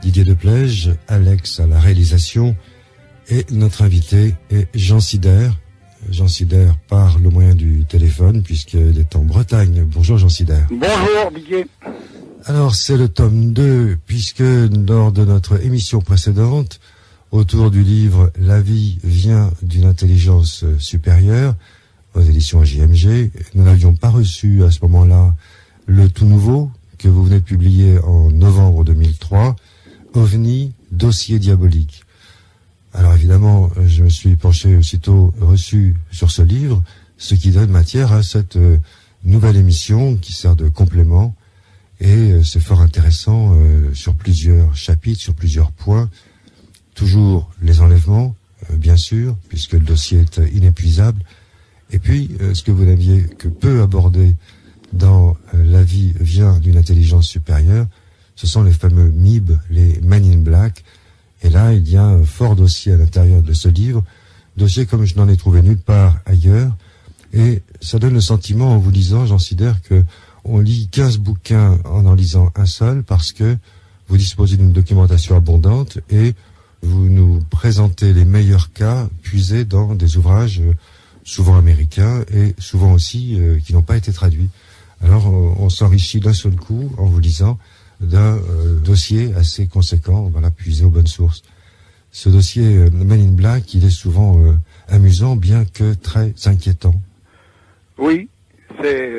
Didier Deplège, Alex à la réalisation et notre invité est Jean Sider. Jean Sider parle au moyen du téléphone puisqu'il est en Bretagne. Bonjour Jean Sider. Bonjour Didier. Alors c'est le tome 2 puisque lors de notre émission précédente autour du livre La vie vient d'une intelligence supérieure aux éditions JMG, nous n'avions pas reçu à ce moment-là le tout nouveau que vous venez de publier en novembre 2003, OVNI, dossier diabolique. Alors évidemment, je me suis penché aussitôt reçu sur ce livre, ce qui donne matière à cette nouvelle émission qui sert de complément. Et c'est fort intéressant sur plusieurs chapitres, sur plusieurs points. Toujours les enlèvements, bien sûr, puisque le dossier est inépuisable. Et puis, ce que vous n'aviez que peu abordé dans La vie vient d'une intelligence supérieure, ce sont les fameux MIB, les Men in Black. Et là, il y a un fort dossier à l'intérieur de ce livre, dossier comme je n'en ai trouvé nulle part ailleurs. Et ça donne le sentiment, en vous lisant, Jean Sider, que on lit 15 bouquins en lisant un seul, parce que vous disposez d'une documentation abondante et vous nous présentez les meilleurs cas puisés dans des ouvrages souvent américains et souvent aussi qui n'ont pas été traduits. Alors on s'enrichit d'un seul coup en vous lisant d'un dossier assez conséquent, voilà, puisé aux bonnes sources. Ce dossier Men in Black, il est souvent amusant, bien que très inquiétant. Oui, c'est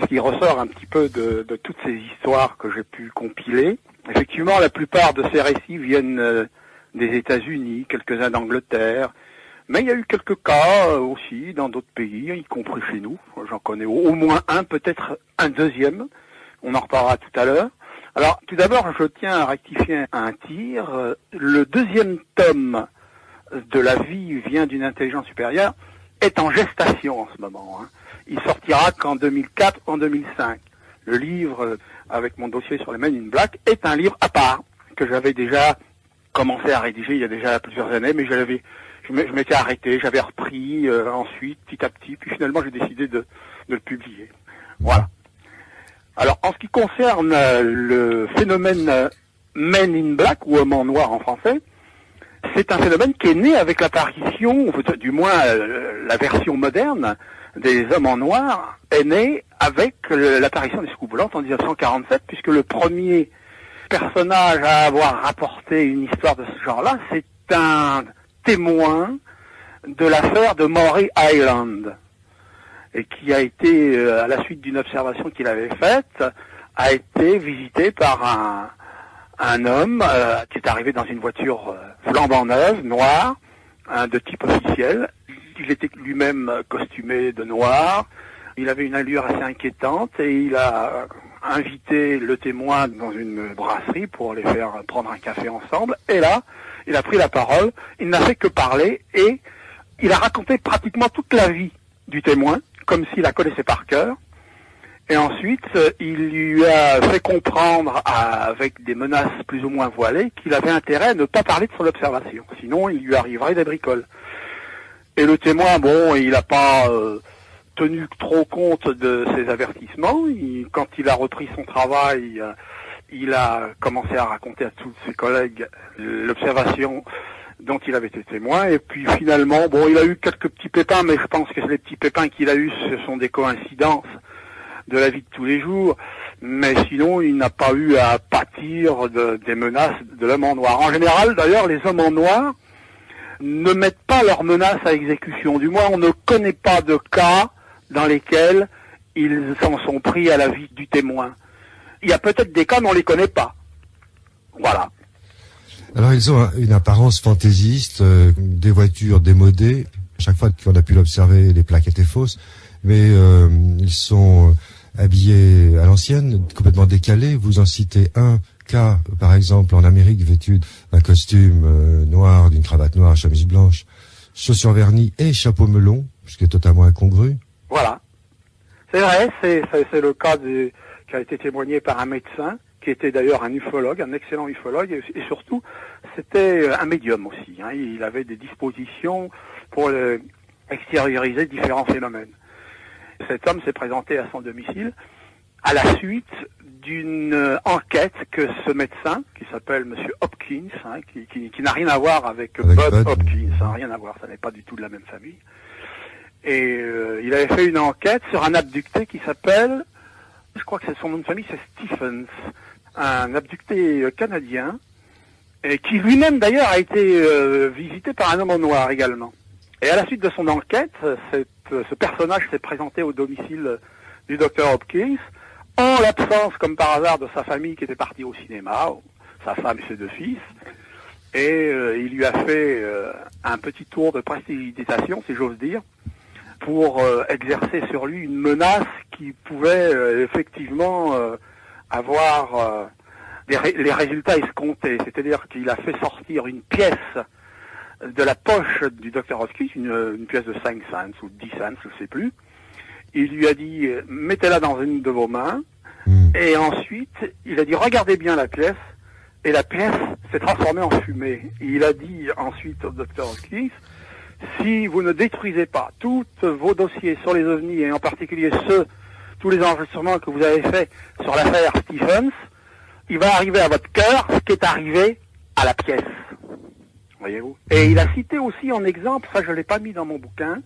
ce qui ressort un petit peu de toutes ces histoires que j'ai pu compiler. Effectivement, la plupart de ces récits viennent des États-Unis, quelques-uns d'Angleterre, mais il y a eu quelques cas aussi dans d'autres pays, y compris chez nous. J'en connais au moins un, peut-être un deuxième. On en reparlera tout à l'heure. Alors, tout d'abord, je tiens à rectifier un tir. Le deuxième tome de La vie vient d'une intelligence supérieure est en gestation en ce moment. Il sortira qu'en 2004 ou en 2005. Le livre, avec mon dossier sur les Men in Black, est un livre à part, que j'avais déjà commencé à rédiger il y a déjà plusieurs années, mais je m'étais arrêté, j'avais repris ensuite, petit à petit, puis finalement j'ai décidé de le publier. Voilà. Alors, en ce qui concerne le phénomène Men in Black, ou homme en noir en français, c'est un phénomène qui est né avec l'apparition, du moins la version moderne des hommes en noir, est née avec l'apparition des soucoupes volantes en 1947, puisque le premier personnage à avoir rapporté une histoire de ce genre-là, c'est un témoin de l'affaire de Maury Island, et qui a été, à la suite d'une observation qu'il avait faite, a été visité par un homme qui est arrivé dans une voiture flambant neuve, noire, de type officiel. Il était lui-même costumé de noir, il avait une allure assez inquiétante et il a invité le témoin dans une brasserie pour les faire prendre un café ensemble. Et là, il a pris la parole, il n'a fait que parler et il a raconté pratiquement toute la vie du témoin, comme s'il la connaissait par cœur. Et ensuite, il lui a fait comprendre, avec des menaces plus ou moins voilées, qu'il avait intérêt à ne pas parler de son observation. Sinon, il lui arriverait des bricoles. Et le témoin, bon, il n'a pas tenu trop compte de ses avertissements. Quand il a repris son travail, il a commencé à raconter à tous ses collègues l'observation dont il avait été témoin, et puis finalement, bon, il a eu quelques petits pépins, mais je pense que les petits pépins qu'il a eus, ce sont des coïncidences de la vie de tous les jours, mais sinon, il n'a pas eu à pâtir des menaces de l'homme en noir. En général, d'ailleurs, les hommes en noir ne mettent pas leurs menaces à exécution, du moins, on ne connaît pas de cas dans lesquels ils s'en sont pris à la vie du témoin. Il y a peut-être des cas, mais on les connaît pas. Voilà. Alors ils ont une apparence fantaisiste, des voitures démodées. Chaque fois qu'on a pu l'observer, les plaques étaient fausses, mais ils sont habillés à l'ancienne, complètement décalés. Vous en citez un cas, par exemple, en Amérique, vêtu d'un costume noir, d'une cravate noire, chemise blanche, chaussures vernies et chapeau melon, ce qui est totalement incongru. Voilà. C'est vrai, c'est le cas qui a été témoigné par un médecin, qui était d'ailleurs un ufologue, un excellent ufologue, et surtout, c'était un médium aussi. Il avait des dispositions pour extérioriser différents phénomènes. Cet homme s'est présenté à son domicile, à la suite d'une enquête que ce médecin, qui s'appelle Monsieur Hopkins, qui n'a rien à voir avec Bob Hopkins, rien à voir, ça n'est pas du tout de la même famille. Et il avait fait une enquête sur un abducté qui s'appelle, je crois que c'est son nom de famille, c'est Stephens, un abducté canadien, et qui lui-même d'ailleurs a été visité par un homme en noir également. Et à la suite de son enquête, ce personnage s'est présenté au domicile du docteur Hopkins, en l'absence, comme par hasard, de sa famille qui était partie au cinéma, sa femme et ses 2 fils, et il lui a fait un petit tour de prestidigitation, si j'ose dire, pour exercer sur lui une menace qui pouvait effectivement avoir les résultats escomptés. C'est-à-dire qu'il a fait sortir une pièce de la poche du docteur Hopkins, une pièce de 5 cents ou 10 cents, je ne sais plus. Il lui a dit, mettez-la dans une de vos mains, et ensuite, il a dit, regardez bien la pièce, et la pièce s'est transformée en fumée. Et il a dit ensuite au docteur Hopkins, si vous ne détruisez pas tous vos dossiers sur les ovnis, et en particulier tous les enregistrements que vous avez faits sur l'affaire Stephens, il va arriver à votre cœur ce qui est arrivé à la pièce. Voyez-vous. Et il a cité aussi en exemple, ça je l'ai pas mis dans mon bouquin,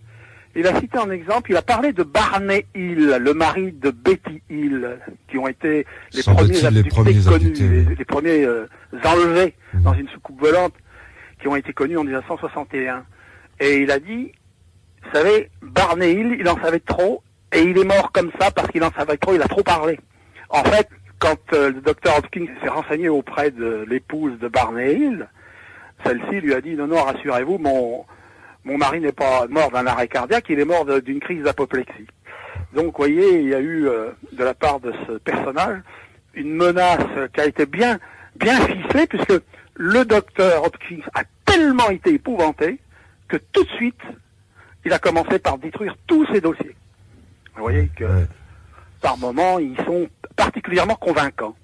il a cité en exemple, il a parlé de Barney Hill, le mari de Betty Hill, qui ont été les premiers abductés connus, les premiers enlevés dans une soucoupe volante, qui ont été connus en 1961. Et il a dit, vous savez, Barney Hill, il en savait trop, et il est mort comme ça parce qu'il en savait trop, il a trop parlé. En fait, quand le docteur Hopkins s'est renseigné auprès de l'épouse de Barney Hill, celle-ci lui a dit, non, rassurez-vous, mon mari n'est pas mort d'un arrêt cardiaque, il est mort d'une crise d'apoplexie. Donc, vous voyez, il y a eu, de la part de ce personnage, une menace qui a été bien ficelée, puisque le docteur Hopkins a tellement été épouvanté que tout de suite, il a commencé par détruire tous ses dossiers. Vous voyez que, par moments, ils sont particulièrement convaincants.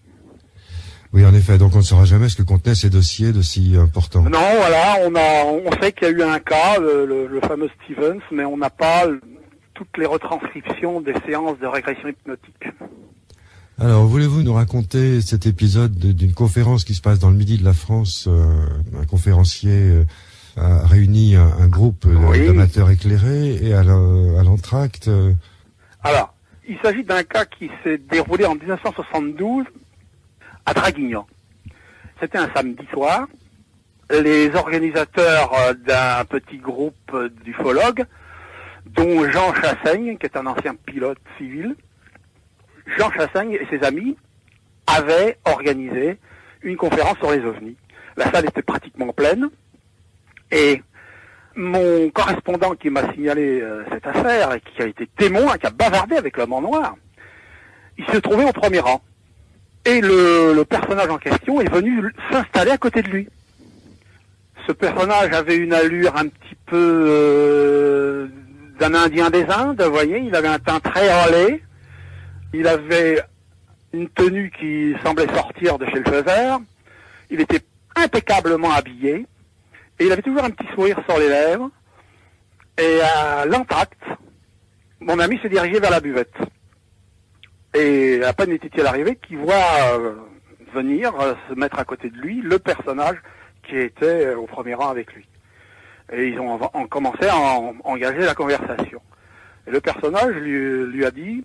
Oui, en effet. Donc, on ne saura jamais ce que contenaient ces dossiers de si importants. Non, voilà, on sait qu'il y a eu un cas, le fameux Stephens, mais on n'a pas toutes les retranscriptions des séances de régression hypnotique. Alors, voulez-vous nous raconter cet épisode d'une conférence qui se passe dans le midi de la France? Un conférencier a réuni un groupe d'amateurs éclairés et à l'entracte. Alors, il s'agit d'un cas qui s'est déroulé en 1972 à Draguignan. C'était un samedi soir. Les organisateurs d'un petit groupe d'ufologues, dont Jean Chassaigne, qui est un ancien pilote civil, Jean Chassaigne et ses amis avaient organisé une conférence sur les ovnis. La salle était pratiquement pleine, et mon correspondant qui m'a signalé cette affaire, et qui a été témoin, qui a bavardé avec l'homme en noir, il se trouvait au premier rang. Et le personnage en question est venu s'installer à côté de lui. Ce personnage avait une allure un petit peu d'un Indien des Indes, vous voyez, il avait un teint très râlé, il avait une tenue qui semblait sortir de chez le faiseur, il était impeccablement habillé, et il avait toujours un petit sourire sur les lèvres, et à l'entracte, mon ami s'est dirigé vers la buvette. Et à peine était-il arrivé qu'il voit venir se mettre à côté de lui le personnage qui était au premier rang avec lui. Et ils ont commencé à engager la conversation. Et le personnage lui a dit,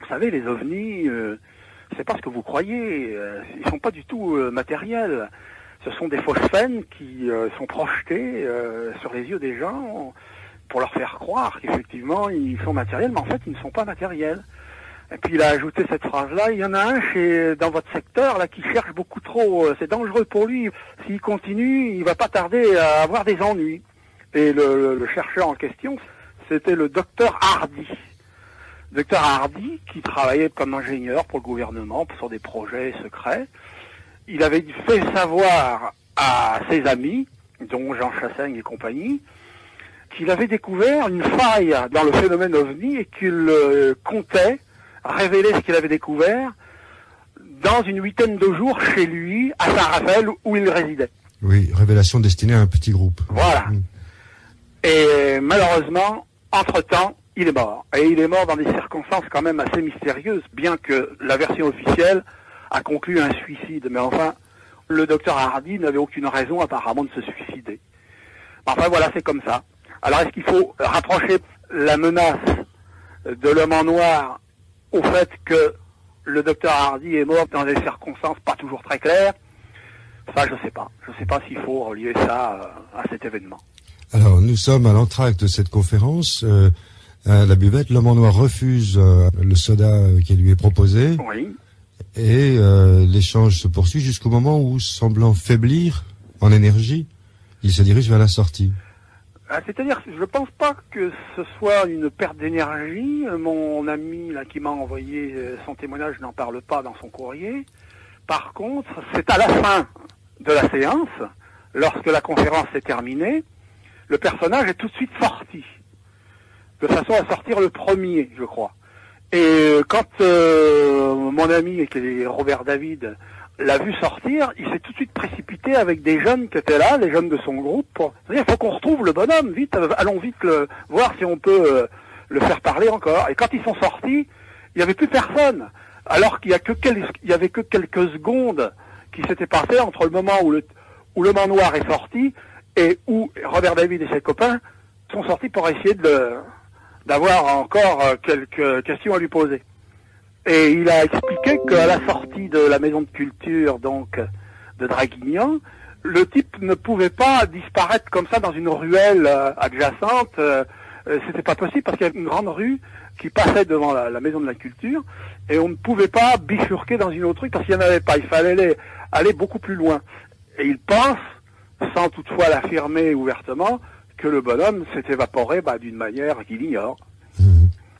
vous savez, les ovnis, c'est pas ce que vous croyez, ils sont pas du tout matériels. Ce sont des phosphènes qui sont projetés sur les yeux des gens pour leur faire croire qu'effectivement ils sont matériels, mais en fait ils ne sont pas matériels. Et puis il a ajouté cette phrase-là, il y en a un dans votre secteur là qui cherche beaucoup trop, c'est dangereux pour lui, s'il continue, il va pas tarder à avoir des ennuis. Et le chercheur en question, c'était le docteur Hardy. Docteur Hardy, qui travaillait comme ingénieur pour le gouvernement, sur des projets secrets. Il avait fait savoir à ses amis, dont Jean Chassaigne et compagnie, qu'il avait découvert une faille dans le phénomène OVNI et qu'il comptait révéler ce qu'il avait découvert dans une 8aine de jours chez lui, à Saint-Raphaël, où il résidait. Oui, révélation destinée à un petit groupe. Voilà. Et malheureusement, entre-temps, il est mort. Et il est mort dans des circonstances quand même assez mystérieuses, bien que la version officielle a conclu un suicide. Mais enfin, le docteur Hardy n'avait aucune raison apparemment de se suicider. Enfin voilà, c'est comme ça. Alors est-ce qu'il faut rapprocher la menace de l'homme en noir au fait que le docteur Hardy est mort dans des circonstances pas toujours très claires? Ça, je sais pas. Je sais pas s'il faut relier ça à cet événement. Alors, nous sommes à l'entracte de cette conférence. À la buvette, l'homme en noir refuse le soda qui lui est proposé. Oui. Et l'échange se poursuit jusqu'au moment où, semblant faiblir en énergie, il se dirige vers la sortie. C'est-à-dire, je pense pas que ce soit une perte d'énergie. Mon ami là qui m'a envoyé son témoignage n'en parle pas dans son courrier. Par contre, c'est à la fin de la séance, lorsque la conférence s'est terminée, le personnage est tout de suite sorti, de façon à sortir le premier, je crois. Et quand mon ami, qui est Robert David, l'a vu sortir, il s'est tout de suite précipité avec des jeunes qui étaient là, les jeunes de son groupe, pour dire il faut qu'on retrouve le bonhomme, vite, allons vite voir si on peut le faire parler encore. Et quand ils sont sortis, il n'y avait plus personne, alors qu'il y avait que quelques secondes qui s'étaient passées entre le moment où l'homme en noir est sorti et où Robert David et ses copains sont sortis pour essayer d'avoir encore quelques questions à lui poser. Et il a expliqué qu'à la sortie de la maison de culture, donc, de Draguignan, le type ne pouvait pas disparaître comme ça dans une ruelle adjacente. C'était pas possible parce qu'il y avait une grande rue qui passait devant la maison de la culture et on ne pouvait pas bifurquer dans une autre rue parce qu'il n'y en avait pas. Il fallait aller beaucoup plus loin. Et il pense, sans toutefois l'affirmer ouvertement, que le bonhomme s'est évaporé d'une manière qu'il ignore.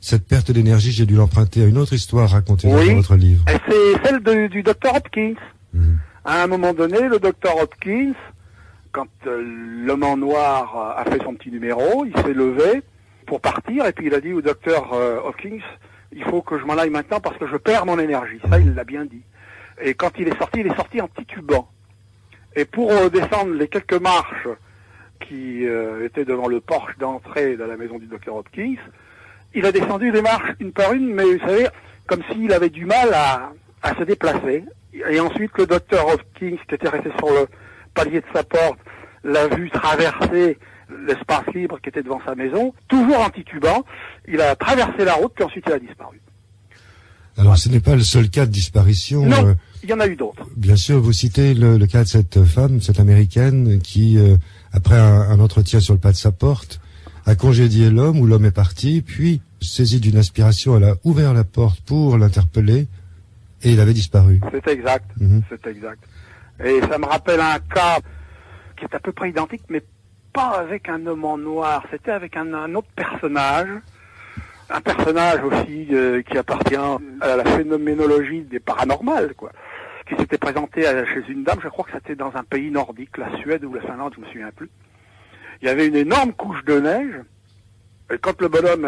Cette perte d'énergie, j'ai dû l'emprunter à une autre histoire racontée dans votre livre. Et c'est celle du docteur Hopkins. À un moment donné, le docteur Hopkins, quand l'homme en noir a fait son petit numéro, il s'est levé pour partir et puis il a dit au docteur Hopkins, il faut que je m'en aille maintenant parce que je perds mon énergie. Ça, il l'a bien dit. Et quand il est sorti en titubant. Et pour descendre les quelques marches qui étaient devant le porche d'entrée de la maison du docteur Hopkins, il a descendu les marches une par une, mais vous savez, comme s'il avait du mal à se déplacer. Et ensuite, le docteur Hopkins, qui était resté sur le palier de sa porte, l'a vu traverser l'espace libre qui était devant sa maison, toujours en titubant. Il a traversé la route, puis ensuite il a disparu. Alors, ce n'est pas le seul cas de disparition. Non, il y en a eu d'autres. Bien sûr, vous citez le cas de cette femme, cette américaine, qui, après un entretien sur le pas de sa porte, a congédié l'homme, où l'homme est parti, puis, saisie d'une inspiration, elle a ouvert la porte pour l'interpeller, et il avait disparu. C'est exact, c'est exact. Et ça me rappelle un cas qui est à peu près identique, mais pas avec un homme en noir, c'était avec un autre personnage, un personnage aussi qui appartient à la phénoménologie des paranormales, quoi, qui s'était présenté chez une dame, je crois que c'était dans un pays nordique, la Suède ou la Finlande, je me souviens plus. Il y avait une énorme couche de neige, et quand le bonhomme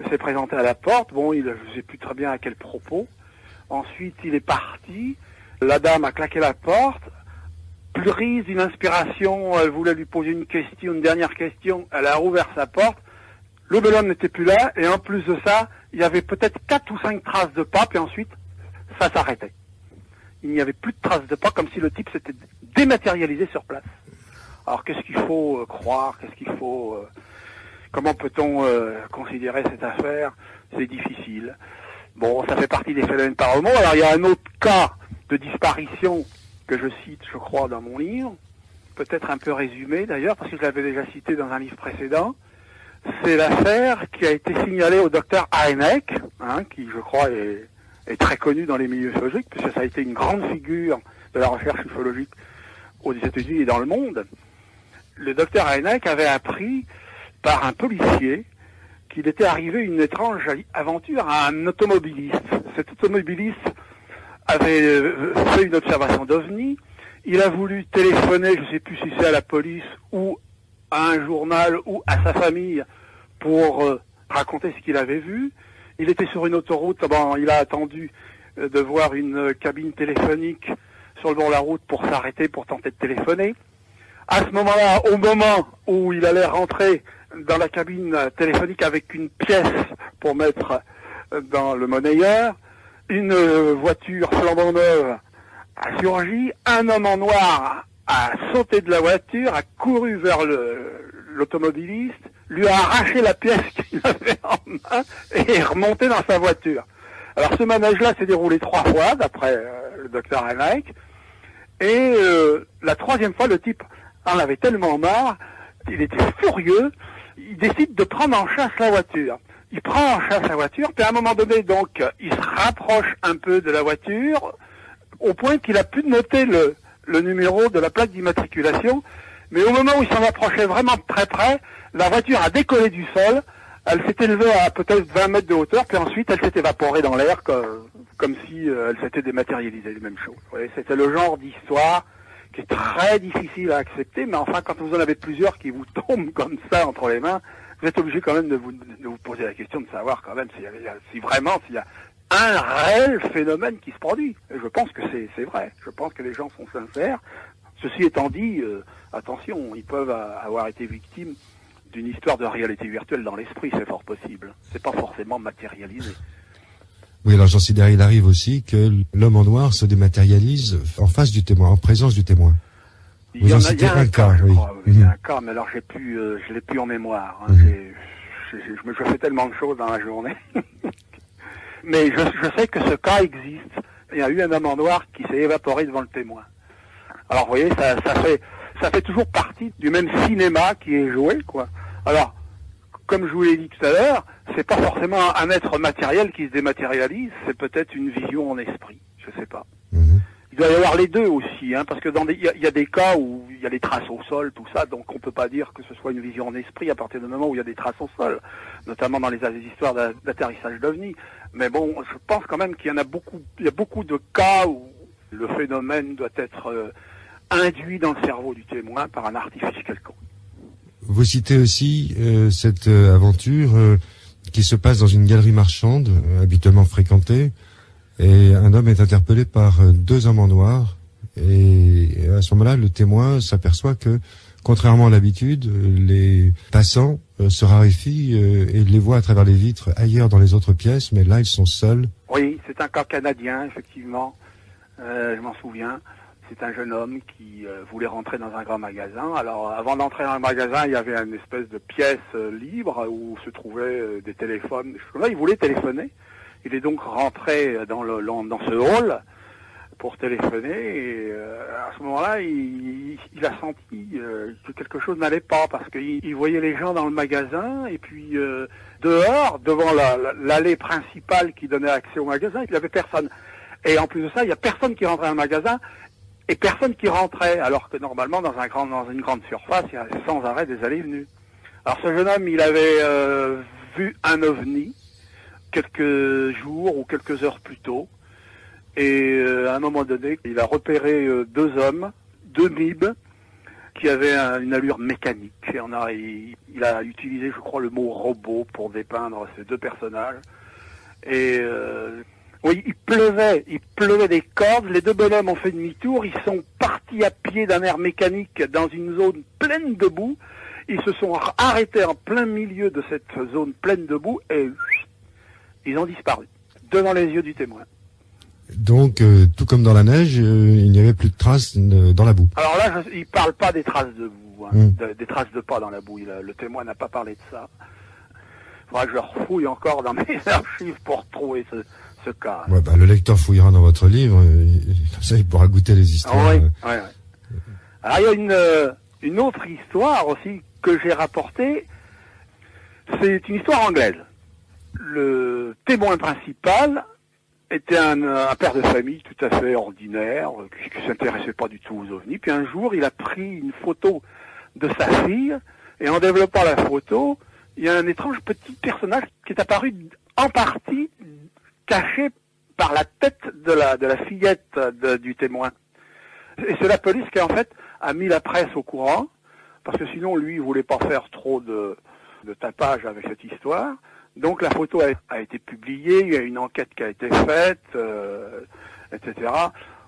s'est présenté à la porte, je ne sais plus très bien à quel propos, ensuite il est parti, la dame a claqué la porte, prise d'une inspiration, elle voulait lui poser une dernière question, elle a rouvert sa porte, le bonhomme n'était plus là, et en plus de ça, il y avait peut-être 4 ou 5 traces de pas, et ensuite, ça s'arrêtait. Il n'y avait plus de traces de pas, comme si le type s'était dématérialisé sur place. Alors qu'est-ce qu'il faut croire, comment peut-on considérer cette affaire? C'est difficile. Bon, ça fait partie des phénomènes paranormaux. Alors il y a un autre cas de disparition que je cite, je crois, dans mon livre, peut-être un peu résumé d'ailleurs, parce que je l'avais déjà cité dans un livre précédent. C'est l'affaire qui a été signalée au docteur Hynek, qui je crois est très connu dans les milieux ufologiques, puisque ça a été une grande figure de la recherche ufologique aux États-Unis et dans le monde. Le docteur Hynek avait appris par un policier qu'il était arrivé une étrange aventure à un automobiliste. Cet automobiliste avait fait une observation d'OVNI, il a voulu téléphoner, je ne sais plus si c'est à la police ou à un journal ou à sa famille pour raconter ce qu'il avait vu. Il était sur une autoroute, il a attendu de voir une cabine téléphonique sur le bord de la route pour s'arrêter, pour tenter de téléphoner. À ce moment-là, au moment où il allait rentrer dans la cabine téléphonique avec une pièce pour mettre dans le monnayeur. Une voiture flambant neuve a surgi. Un homme en noir a sauté de la voiture, a couru vers l'automobiliste, lui a arraché la pièce qu'il avait en main et est remonté dans sa voiture. Alors ce manège-là s'est déroulé 3 fois, d'après le docteur Henrich. Et la 3e fois, le type en avait tellement marre, il était furieux, il décide de prendre en chasse la voiture. Il prend en chasse la voiture, puis à un moment donné, donc, il se rapproche un peu de la voiture, au point qu'il a pu noter le numéro de la plaque d'immatriculation, mais au moment où il s'en approchait vraiment très près, la voiture a décollé du sol, elle s'est élevée à peut-être 20 mètres de hauteur, puis ensuite elle s'est évaporée dans l'air comme si elle s'était dématérialisée, les mêmes choses. Vous voyez, c'était le genre d'histoire qui est très difficile à accepter, mais enfin, quand vous en avez plusieurs qui vous tombent comme ça entre les mains, vous êtes obligé quand même de vous poser la question de savoir quand même s'il y a un réel phénomène qui se produit. Et je pense que c'est vrai. Je pense que les gens sont sincères. Ceci étant dit, attention, ils peuvent avoir été victimes d'une histoire de réalité virtuelle dans l'esprit, c'est fort possible. C'est pas forcément matérialisé. Oui, alors Jean Sidéré, il arrive aussi que l'homme en noir se dématérialise en face du témoin, en présence du témoin. Il y a un cas, je crois. Il y a un cas, mais alors je l'ai plus en mémoire. Hein. Je fais tellement de choses dans la journée. Mais je sais que ce cas existe. Il y a eu un homme en noir qui s'est évaporé devant le témoin. Alors, vous voyez, ça fait toujours partie du même cinéma qui est joué, quoi. Alors, comme je vous l'ai dit tout à l'heure, c'est pas forcément un être matériel qui se dématérialise, c'est peut-être une vision en esprit. Je sais pas. Il doit y avoir les deux aussi, hein, parce que il y a des cas où il y a des traces au sol, tout ça, donc on peut pas dire que ce soit une vision en esprit à partir du moment où il y a des traces au sol, notamment dans les histoires d'atterrissage d'OVNI. Mais bon, je pense quand même qu'il y en a beaucoup, il y a beaucoup de cas où le phénomène doit être induit dans le cerveau du témoin par un artifice quelconque. Vous citez aussi cette aventure qui se passe dans une galerie marchande habituellement fréquentée. Et un homme est interpellé par 2 hommes en noir. Et à ce moment-là, le témoin s'aperçoit que, contrairement à l'habitude, les passants se raréfient et les voient à travers les vitres ailleurs dans les autres pièces, mais là, ils sont seuls. Oui, c'est un cas canadien, effectivement. Je m'en souviens. C'est un jeune homme qui voulait rentrer dans un grand magasin. Alors, avant d'entrer dans le magasin, il y avait une espèce de pièce libre où se trouvaient des téléphones. Là, il voulait téléphoner. Il est donc rentré dans ce hall pour téléphoner et à ce moment-là, il a senti que quelque chose n'allait pas parce qu'il voyait les gens dans le magasin et puis dehors, devant l'allée principale qui donnait accès au magasin, il n'y avait personne. Et en plus de ça, il n'y a personne qui rentrait dans le magasin et personne qui rentrait, alors que normalement, dans une grande surface, il y a sans arrêt des allées et venues. Alors ce jeune homme, il avait vu un ovni quelques jours ou quelques heures plus tôt. Et à un moment donné, il a repéré 2 hommes, 2 MIB, qui avaient une allure mécanique. Et il a utilisé, je crois, le mot robot pour dépeindre ces 2 personnages. Et oui, il pleuvait des cordes. Les 2 bonhommes ont fait demi-tour. Ils sont partis à pied d'un air mécanique dans une zone pleine de boue. Ils se sont arrêtés en plein milieu de cette zone pleine de boue et ils ont disparu, devant les yeux du témoin. Donc, tout comme dans la neige, il n'y avait plus de traces dans la boue. Alors là, il parle pas des traces de boue, hein, des traces de pas dans la boue. Le témoin n'a pas parlé de ça. Il faudra que je refouille encore dans mes archives pour trouver ce cas. Ouais, le lecteur fouillera dans votre livre, comme ça il pourra goûter les histoires. Oui. Alors il y a une autre histoire aussi que j'ai rapportée. C'est une histoire anglaise. Le témoin principal était un père de famille tout à fait ordinaire, qui ne s'intéressait pas du tout aux ovnis. Puis un jour, il a pris une photo de sa fille, et en développant la photo, il y a un étrange petit personnage qui est apparu en partie caché par la tête de la fillette du témoin. Et c'est la police qui, en fait, a mis la presse au courant, parce que sinon, lui, il voulait pas faire trop de tapage avec cette histoire. Donc la photo a été publiée, il y a une enquête qui a été faite, etc.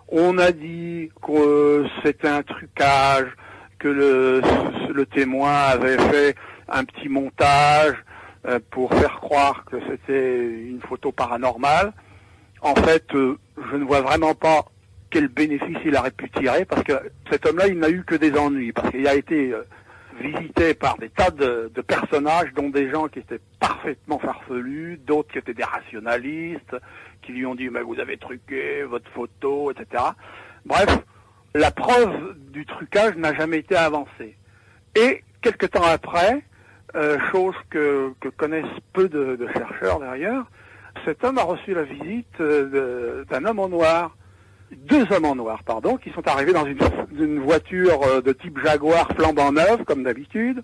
On a dit que c'était un trucage, que le témoin avait fait un petit montage pour faire croire que c'était une photo paranormale. En fait, je ne vois vraiment pas quel bénéfice il aurait pu tirer, parce que cet homme-là, il n'a eu que des ennuis, parce qu'il a été visité par des tas de personnages, dont des gens qui étaient parfaitement farfelus, d'autres qui étaient des rationalistes, qui lui ont dit « mais vous avez truqué votre photo », etc. Bref, la preuve du trucage n'a jamais été avancée. Et, quelque temps après, chose que connaissent peu de chercheurs d'ailleurs, cet homme a reçu la visite d'un homme en noir, deux hommes en noir, pardon, qui sont arrivés dans une voiture de type Jaguar flambant neuve, comme d'habitude,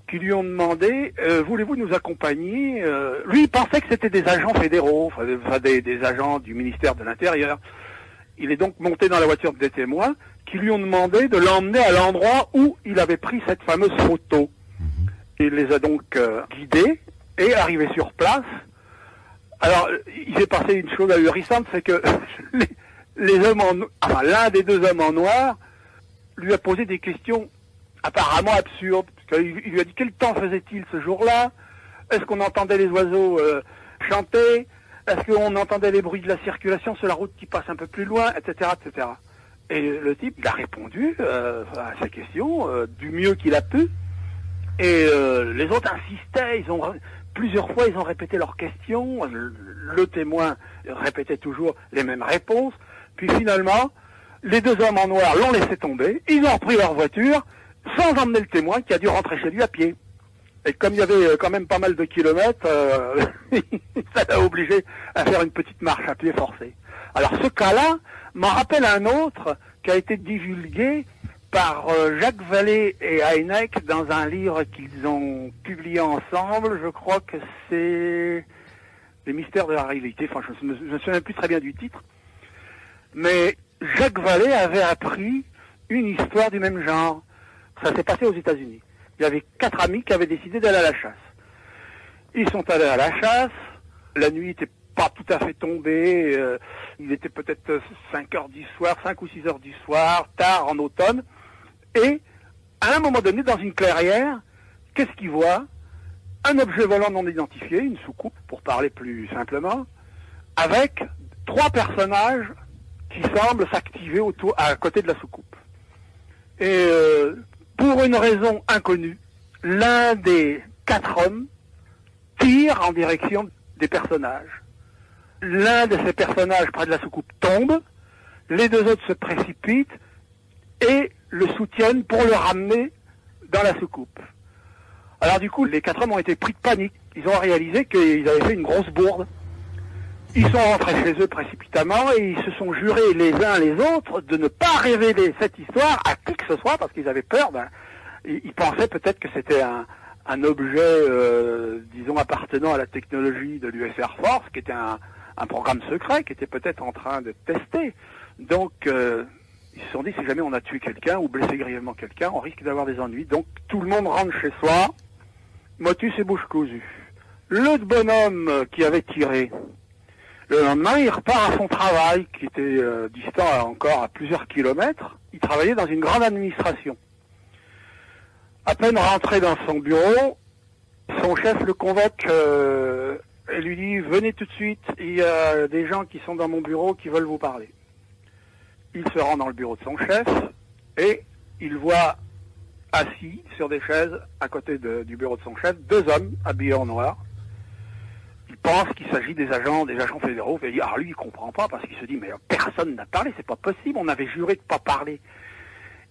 qui lui ont demandé voulez-vous nous accompagner Lui, il pensait que c'était des agents fédéraux, enfin des agents du ministère de l'Intérieur. Il est donc monté dans la voiture des témoins, qui lui ont demandé de l'emmener à l'endroit où il avait pris cette fameuse photo. Il les a donc guidés, et arrivé sur place, alors il s'est passé une chose ahurissante, c'est que l'un des deux hommes en noir lui a posé des questions apparemment absurdes. Il lui a dit quel temps faisait-il ce jour-là? Est-ce qu'on entendait les oiseaux chanter? Est-ce qu'on entendait les bruits de la circulation sur la route qui passe un peu plus loin, etc., etc. Et le type, il a répondu à ces questions du mieux qu'il a pu. Et les autres insistaient, plusieurs fois ils ont répété leurs questions, le témoin répétait toujours les mêmes réponses, puis finalement, les deux hommes en noir l'ont laissé tomber, ils ont repris leur voiture, sans emmener le témoin qui a dû rentrer chez lui à pied. Et comme il y avait quand même pas mal de kilomètres, ça l'a obligé à faire une petite marche à pied forcée. Alors ce cas-là m'en rappelle un autre qui a été divulgué par Jacques Vallée et Heineck dans un livre qu'ils ont publié ensemble. Je crois que c'est Les mystères de la réalité. Enfin, je ne me souviens plus très bien du titre. Mais Jacques Vallée avait appris une histoire du même genre. Ça s'est passé aux États-Unis. Il y avait 4 amis qui avaient décidé d'aller à la chasse. Ils sont allés à la chasse. La nuit était pas tout à fait tombée. Il était peut-être 5 heures du soir, 5 ou 6 heures du soir, tard en automne. Et, à un moment donné, dans une clairière, qu'est-ce qu'ils voient? Un objet volant non identifié, une soucoupe, pour parler plus simplement, avec 3 personnages qui semblent s'activer à côté de la soucoupe. Et pour une raison inconnue, l'un des 4 hommes tire en direction des personnages. L'un de ces personnages près de la soucoupe tombe, les 2 autres se précipitent et le soutiennent pour le ramener dans la soucoupe. Alors du coup, les 4 hommes ont été pris de panique. Ils ont réalisé qu'ils avaient fait une grosse bourde. Ils sont rentrés chez eux précipitamment et ils se sont jurés les uns les autres de ne pas révéler cette histoire à qui que ce soit parce qu'ils avaient peur. Ils pensaient peut-être que c'était un objet, disons, appartenant à la technologie de l'US Air Force, qui était un programme secret, qui était peut-être en train de tester. Donc, ils se sont dit, si jamais on a tué quelqu'un ou blessé grièvement quelqu'un, on risque d'avoir des ennuis. Donc, tout le monde rentre chez soi, motus et bouche cousue. Le bonhomme qui avait tiré, le lendemain, il repart à son travail, qui était distant encore à plusieurs kilomètres. Il travaillait dans une grande administration. À peine rentré dans son bureau, son chef le convoque et lui dit « Venez tout de suite, il y a des gens qui sont dans mon bureau qui veulent vous parler ». Il se rend dans le bureau de son chef et il voit assis sur des chaises à côté du bureau de son chef 2 hommes habillés en noir. Il pense qu'il s'agit des agents fédéraux. Alors lui, il comprend pas parce qu'il se dit mais personne n'a parlé, c'est pas possible, on avait juré de pas parler.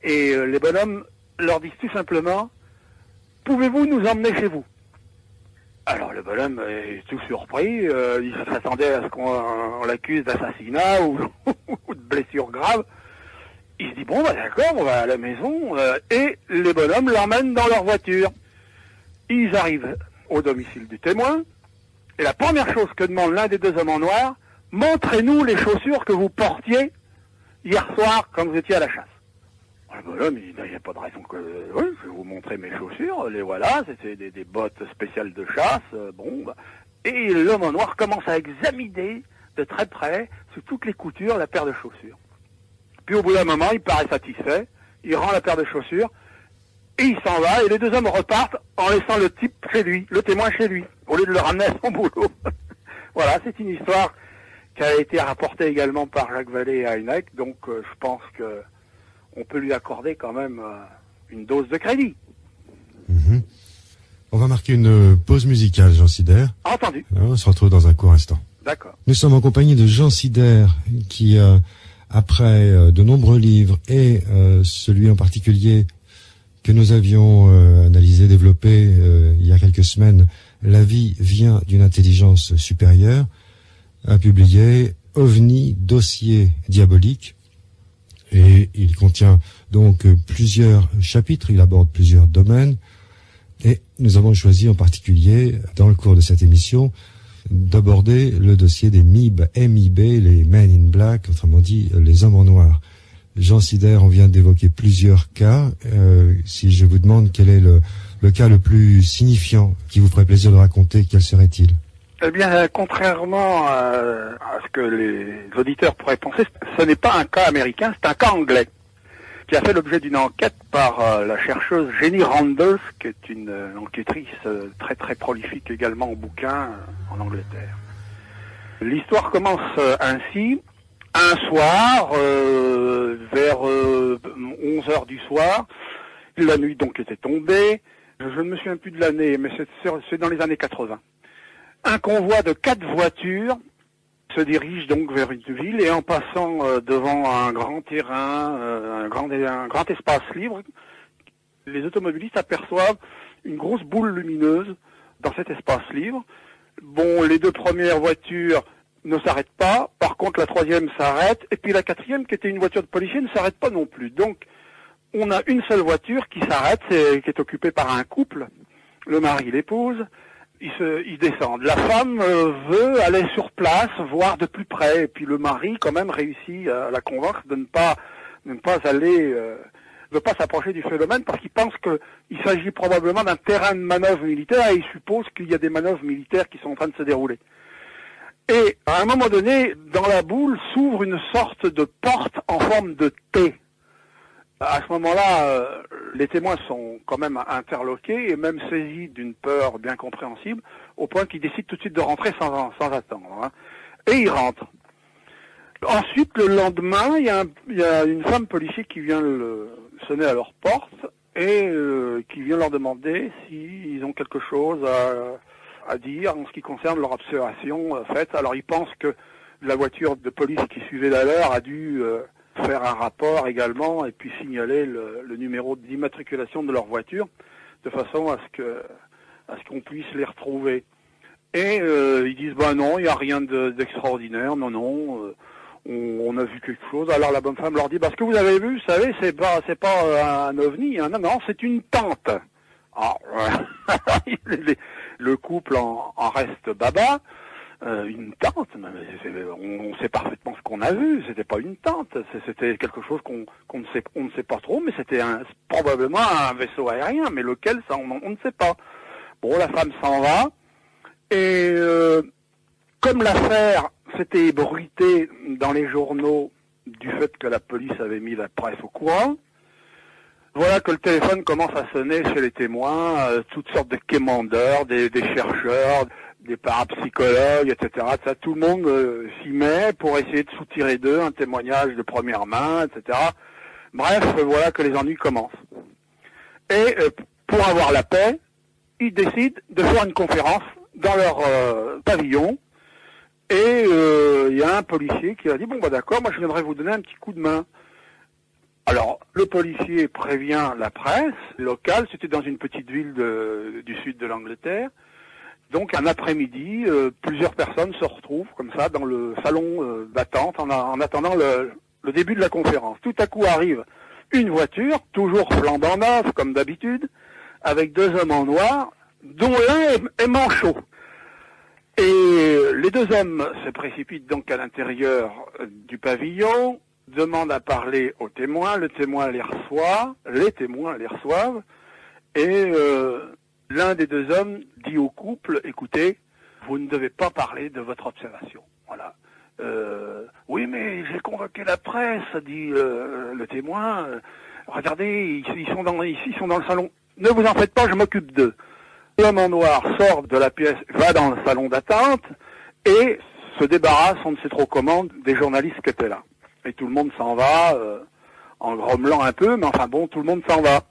Et les bonhommes leur disent tout simplement pouvez-vous nous emmener chez vous? Alors le bonhomme est tout surpris, il s'attendait à ce qu'on l'accuse d'assassinat ou de blessure grave. Il se dit bon bah d'accord, on va à la maison et les bonhommes l'emmènent dans leur voiture. Ils arrivent au domicile du témoin et la première chose que demande l'un des 2 hommes en noir, montrez-nous les chaussures que vous portiez hier soir quand vous étiez à la chasse. Le bonhomme, il n'y a pas de raison que... Oui, je vais vous montrer mes chaussures, les voilà, c'était des bottes spéciales de chasse, bon... Bah. Et l'homme en noir commence à examiner de très près, sous toutes les coutures, la paire de chaussures. Puis au bout d'un moment, il paraît satisfait, il rend la paire de chaussures, Et il s'en va, et les deux hommes repartent en laissant le type chez lui, le témoin chez lui, au lieu de le ramener à son boulot. Voilà, c'est une histoire qui a été rapportée également par Jacques Vallée à Heineck, donc je pense que on peut lui accorder quand même une dose de crédit. Mmh. On va marquer une pause musicale, Jean Sider. Entendu. On se retrouve dans un court instant. D'accord. Nous sommes en compagnie de Jean Sider, qui, après de nombreux livres, et celui en particulier que nous avions analysé, développé il y a quelques semaines, La vie vient d'une intelligence supérieure, a publié OVNI, dossier diabolique, et il contient donc plusieurs chapitres, il aborde plusieurs domaines, et nous avons choisi en particulier, dans le cours de cette émission, d'aborder le dossier des MIB, les Men in Black, autrement dit les hommes en noir. Jean Sider, on vient d'évoquer plusieurs cas. Si je vous demande quel est le cas le plus signifiant qui vous ferait plaisir de raconter, quel serait-il? Eh bien, contrairement à ce que les auditeurs pourraient penser, ce n'est pas un cas américain, c'est un cas anglais, qui a fait l'objet d'une enquête par la chercheuse Jenny Randolph, qui est une enquêtrice très très prolifique également en bouquins en Angleterre. L'histoire commence ainsi. Un soir, vers 11h du soir, la nuit donc était tombée, je ne me souviens plus de l'année, mais c'est dans les années 80. Un convoi de 4 voitures se dirige donc vers une ville et en passant devant un grand terrain, un grand espace libre, les automobilistes aperçoivent une grosse boule lumineuse dans cet espace libre. Bon, les 2 premières voitures ne s'arrêtent pas, par contre la 3e s'arrête, et puis la 4e, qui était une voiture de policier, ne s'arrête pas non plus. Donc, on a une seule voiture qui s'arrête, qui est occupée par un couple, le mari et l'épouse. Ils descendent. La femme veut aller sur place, voir de plus près, et puis le mari quand même réussit à la convaincre de ne pas aller, de pas s'approcher du phénomène, parce qu'il pense qu'il s'agit probablement d'un terrain de manœuvre militaire, et il suppose qu'il y a des manœuvres militaires qui sont en train de se dérouler. Et à un moment donné, dans la boule s'ouvre une sorte de porte en forme de T. À ce moment-là, les témoins sont quand même interloqués et même saisis d'une peur bien compréhensible, au point qu'ils décident tout de suite de rentrer sans attendre. Hein. Et ils rentrent. Ensuite, le lendemain, il y a une femme policier qui vient sonner à leur porte et qui vient leur demander s'ils ont quelque chose à dire en ce qui concerne leur observation faite. Alors ils pensent que la voiture de police qui suivait la leur a dû faire un rapport également et puis signaler le numéro d'immatriculation de leur voiture de façon à ce qu'on puisse les retrouver. Et ils disent non, il n'y a rien d'extraordinaire, non, on a vu quelque chose. Alors la bonne femme leur dit ce que vous avez vu, vous savez, c'est pas un ovni, hein, non, c'est une tente. Alors, le couple en reste baba. Une tente, on sait parfaitement ce qu'on a vu, c'était pas une tente, c'était quelque chose on ne sait pas trop, mais c'était probablement un vaisseau aérien, mais lequel, ça on ne sait pas. Bon, la femme s'en va, et comme l'affaire s'était ébruitée dans les journaux du fait que la police avait mis la presse au courant, voilà que le téléphone commence à sonner chez les témoins, toutes sortes de quémandeurs, des chercheurs, des parapsychologues, etc. Tout le monde s'y met pour essayer de soutirer d'eux un témoignage de première main, etc. Bref, voilà que les ennuis commencent. Et pour avoir la paix, ils décident de faire une conférence dans leur pavillon. Et il y a un policier qui a dit d'accord, moi je viendrai vous donner un petit coup de main. Alors, le policier prévient la presse locale, c'était dans une petite ville du sud de l'Angleterre. Donc, un après-midi, plusieurs personnes se retrouvent comme ça dans le salon d'attente en attendant le début de la conférence. Tout à coup arrive une voiture, toujours flambant neuve comme d'habitude, avec 2 hommes en noir, dont l'un est manchot. Et les 2 hommes se précipitent donc à l'intérieur du pavillon, demandent à parler au témoin, les témoins les reçoivent, et l'un des 2 hommes dit au couple, écoutez, vous ne devez pas parler de votre observation. Voilà. Oui, mais j'ai convoqué la presse, dit le témoin. regardez, ils sont dans le salon. Ne vous en faites pas, je m'occupe d'eux. L'homme en noir sort de la pièce, va dans le salon d'attente et se débarrasse, on ne sait trop comment, des journalistes qui étaient là. Et tout le monde s'en va, en grommelant un peu, mais enfin bon, tout le monde s'en va.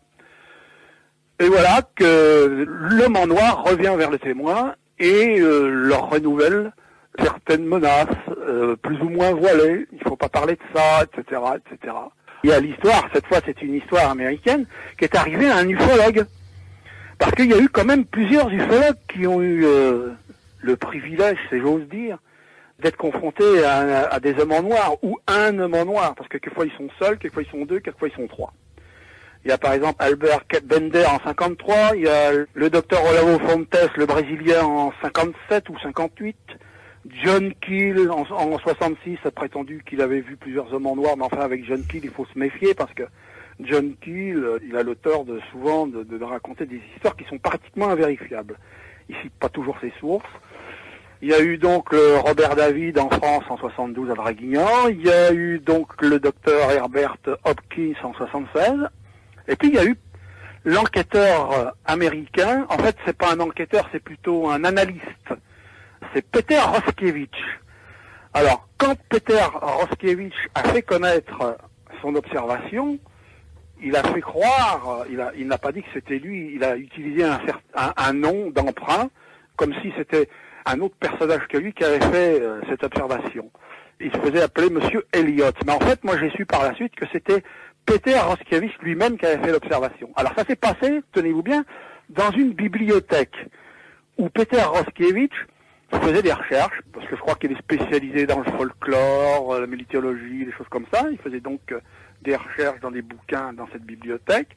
Et voilà que l'homme en noir revient vers les témoins et leur renouvelle certaines menaces, plus ou moins voilées, il faut pas parler de ça, etc., etc. Il y a l'histoire, cette fois c'est une histoire américaine, qui est arrivée à un ufologue. Parce qu'il y a eu quand même plusieurs ufologues qui ont eu le privilège, si j'ose dire, d'être confrontés à des hommes en noir, ou un homme en noir, parce que quelquefois ils sont seuls, quelquefois ils sont deux, quelquefois ils sont trois. Il y a par exemple Albert Bender en 53, il y a le docteur Olavo Fontes, le Brésilien, en 57 ou 58, John Keel en 66 a prétendu qu'il avait vu plusieurs hommes en noir, mais enfin avec John Keel il faut se méfier parce que John Keel, il a le tort de raconter des histoires qui sont pratiquement invérifiables. Il cite pas toujours ses sources. Il y a eu donc Robert David en France en 72 à Draguignan. Il y a eu donc le docteur Herbert Hopkins en 76. Et puis il y a eu l'enquêteur américain. En fait, c'est pas un enquêteur, c'est plutôt un analyste. C'est Peter Roszkiewicz. Alors, quand Peter Roszkiewicz a fait connaître son observation, il a fait croire, il n'a pas dit que c'était lui, il a utilisé un nom d'emprunt, comme si c'était un autre personnage que lui qui avait fait cette observation. Il se faisait appeler Monsieur Elliott. Mais en fait, moi j'ai su par la suite que c'était Peter Roszkiewicz lui-même qui avait fait l'observation. Alors ça s'est passé, tenez-vous bien, dans une bibliothèque où Peter Roszkiewicz faisait des recherches, parce que je crois qu'il est spécialisé dans le folklore, la mythologie, des choses comme ça. Il faisait donc des recherches dans des bouquins dans cette bibliothèque.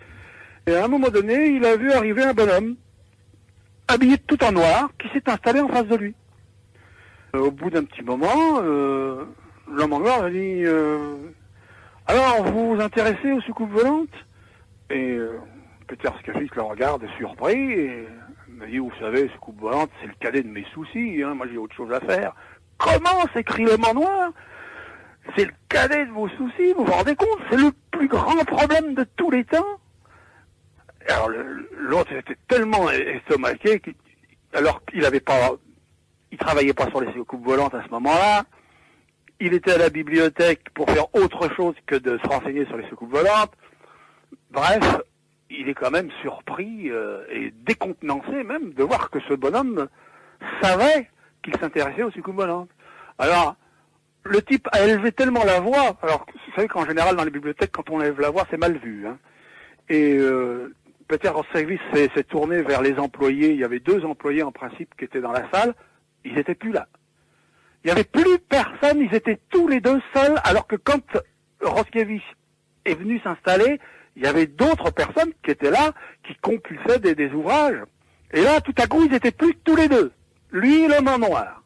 Et à un moment donné, il a vu arriver un bonhomme, habillé tout en noir, qui s'est installé en face de lui. Au bout d'un petit moment, l'homme en noir a dit alors, vous vous intéressez aux soucoupes volantes? Et Peter Roszkiewicz le regarde surpris et me dit, vous savez, soucoupe volante, c'est le cadet de mes soucis, hein, moi j'ai autre chose à faire. Comment? S'écrie l'homme en noir. C'est le cadet de vos soucis, vous vous rendez compte? C'est le plus grand problème de tous les temps. Alors l'autre était tellement estomaqué alors qu'il il travaillait pas sur les soucoupes volantes à ce moment-là. Il était à la bibliothèque pour faire autre chose que de se renseigner sur les soucoupes volantes. Bref, il est quand même surpris et décontenancé même de voir que ce bonhomme savait qu'il s'intéressait aux soucoupes volantes. Alors, le type a élevé tellement la voix, alors vous savez qu'en général dans les bibliothèques, quand on élève la voix, c'est mal vu. Hein. Et Peter Roszkiewicz s'est tourné vers les employés, il y avait 2 employés en principe qui étaient dans la salle, ils n'étaient plus là. Il n'y avait plus personne, ils étaient tous les 2 seuls, alors que quand Roszkiewicz est venu s'installer, il y avait d'autres personnes qui étaient là, qui compulsaient des ouvrages. Et là, tout à coup, ils étaient plus tous les 2. Lui et l'homme en noir.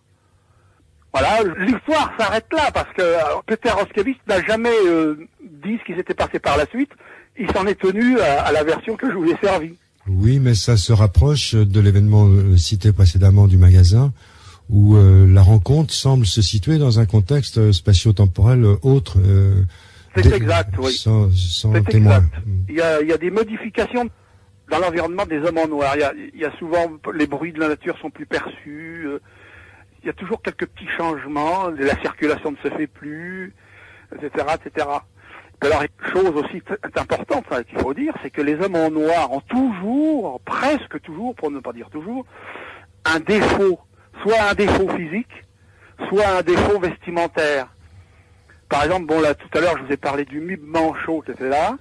Voilà, l'histoire s'arrête là, parce que Peter Roszkiewicz n'a jamais dit ce qui s'était passé par la suite. Il s'en est tenu à la version que je vous ai servie. Oui, mais ça se rapproche de l'événement cité précédemment du magasin, où la rencontre semble se situer dans un contexte spatio-temporel autre. C'est exact, oui. Sans c'est témoin. Exact. Il y a des modifications dans l'environnement des hommes en noir. Il y a souvent, les bruits de la nature sont plus perçus. Il y a toujours quelques petits changements. La circulation ne se fait plus, etc., etc. Alors, chose aussi importante qu'il faut dire, c'est que les hommes en noir ont toujours, presque toujours, pour ne pas dire toujours, un défaut. Soit un défaut physique, soit un défaut vestimentaire. Par exemple, bon là, tout à l'heure, je vous ai parlé du Mib Manchot qui était là.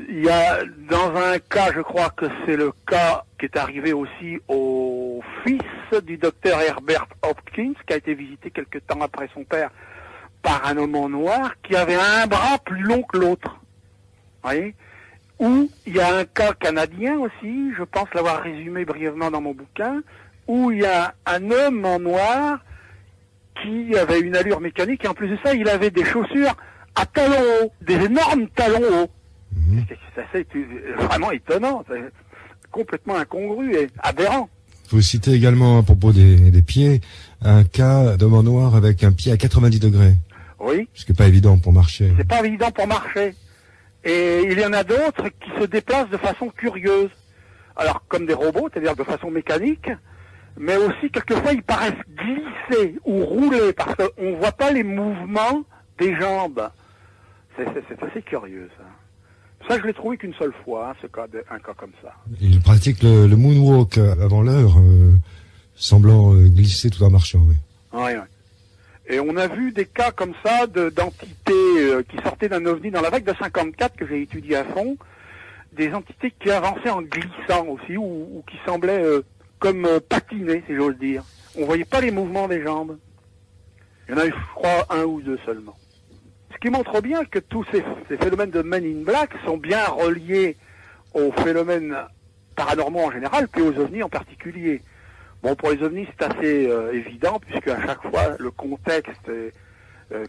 Il y a, dans un cas, je crois que c'est le cas qui est arrivé aussi au fils du docteur Herbert Hopkins, qui a été visité quelque temps après son père par un homme en noir, qui avait un bras plus long que l'autre. Vous voyez? Ou, il y a un cas canadien aussi, je pense l'avoir résumé brièvement dans mon bouquin, où il y a un homme en noir qui avait une allure mécanique, et en plus de ça, il avait des chaussures à talons hauts, des énormes talons hauts. C'est vraiment étonnant, c'est complètement incongru et aberrant. Vous citez également, à propos des pieds, un cas d'homme en noir avec un pied à 90 degrés. Oui. Ce qui n'est pas évident pour marcher. C'est pas évident pour marcher. Et il y en a d'autres qui se déplacent de façon curieuse. Alors, comme des robots, c'est-à-dire de façon mécanique, mais aussi, quelquefois, ils paraissent glisser ou rouler, parce qu'on ne voit pas les mouvements des jambes. C'est assez curieux, ça. Ça, je l'ai trouvé qu'une seule fois, hein, un cas comme ça. Il pratique le moonwalk avant l'heure, semblant glisser tout en marchant, oui. Oui, oui. Et on a vu des cas comme ça d'entités qui sortaient d'un ovni dans la vague de 54 que j'ai étudié à fond, des entités qui avançaient en glissant aussi, ou qui semblaient comme patiner, si j'ose dire. On voyait pas les mouvements des jambes. Il y en a eu, je crois, un ou deux seulement. Ce qui montre bien que tous ces phénomènes de Men in Black sont bien reliés aux phénomènes paranormaux en général, puis aux ovnis en particulier. Bon, pour les ovnis, c'est assez évident, puisque à chaque fois, le contexte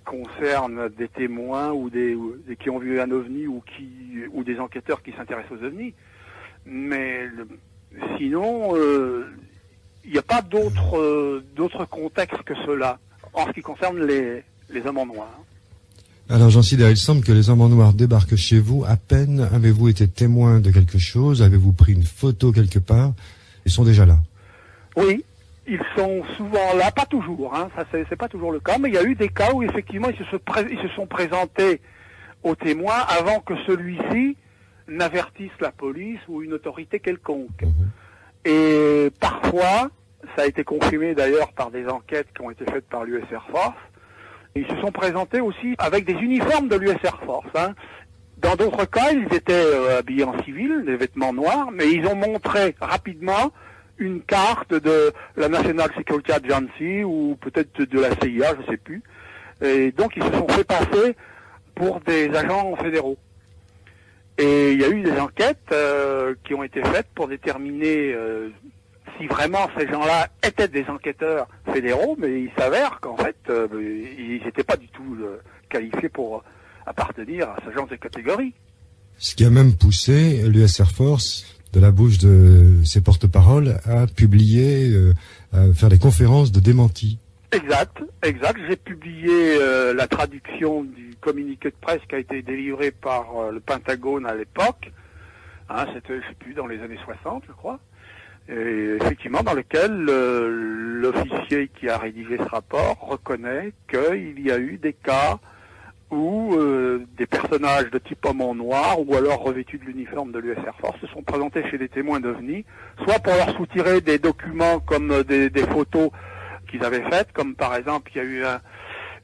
concerne des témoins ou des qui ont vu un ovni ou des enquêteurs qui s'intéressent aux ovnis. Mais sinon, il n'y a pas d'autres contextes que cela, en ce qui concerne les hommes en noir. Alors, Jean Sider, il semble que les hommes en noir débarquent chez vous. À peine avez-vous été témoin de quelque chose, avez-vous pris une photo quelque part, ils sont déjà là. Oui, ils sont souvent là, pas toujours, hein, ça c'est pas toujours le cas, mais il y a eu des cas où effectivement ils se sont présentés aux témoins avant que celui-ci n'avertisse la police ou une autorité quelconque. Et parfois, ça a été confirmé d'ailleurs par des enquêtes qui ont été faites par l'US Air Force, ils se sont présentés aussi avec des uniformes de l'US Air Force, hein. Dans d'autres cas, ils étaient habillés en civil, des vêtements noirs, mais ils ont montré rapidement une carte de la National Security Agency ou peut-être de la CIA, je ne sais plus. Et donc ils se sont fait passer pour des agents fédéraux. Et il y a eu des enquêtes qui ont été faites pour déterminer si vraiment ces gens-là étaient des enquêteurs fédéraux, mais il s'avère qu'en fait ils n'étaient pas du tout qualifiés pour appartenir à ce genre de catégorie. Ce qui a même poussé l'US Air Force, de la bouche de ses porte-paroles, à publier, à faire des conférences de démenti. Exact. J'ai publié la traduction du communiqué de presse qui a été délivré par le Pentagone à l'époque. Hein, c'était, je sais plus, dans les années 60, je crois. Et effectivement, dans lequel l'officier qui a rédigé ce rapport reconnaît qu'il y a eu des cas où des personnages de type homme en noir ou alors revêtus de l'uniforme de l'US Air Force se sont présentés chez des témoins d'OVNI, soit pour leur soutirer des documents comme des photos qu'ils avaient faites, comme par exemple il y a eu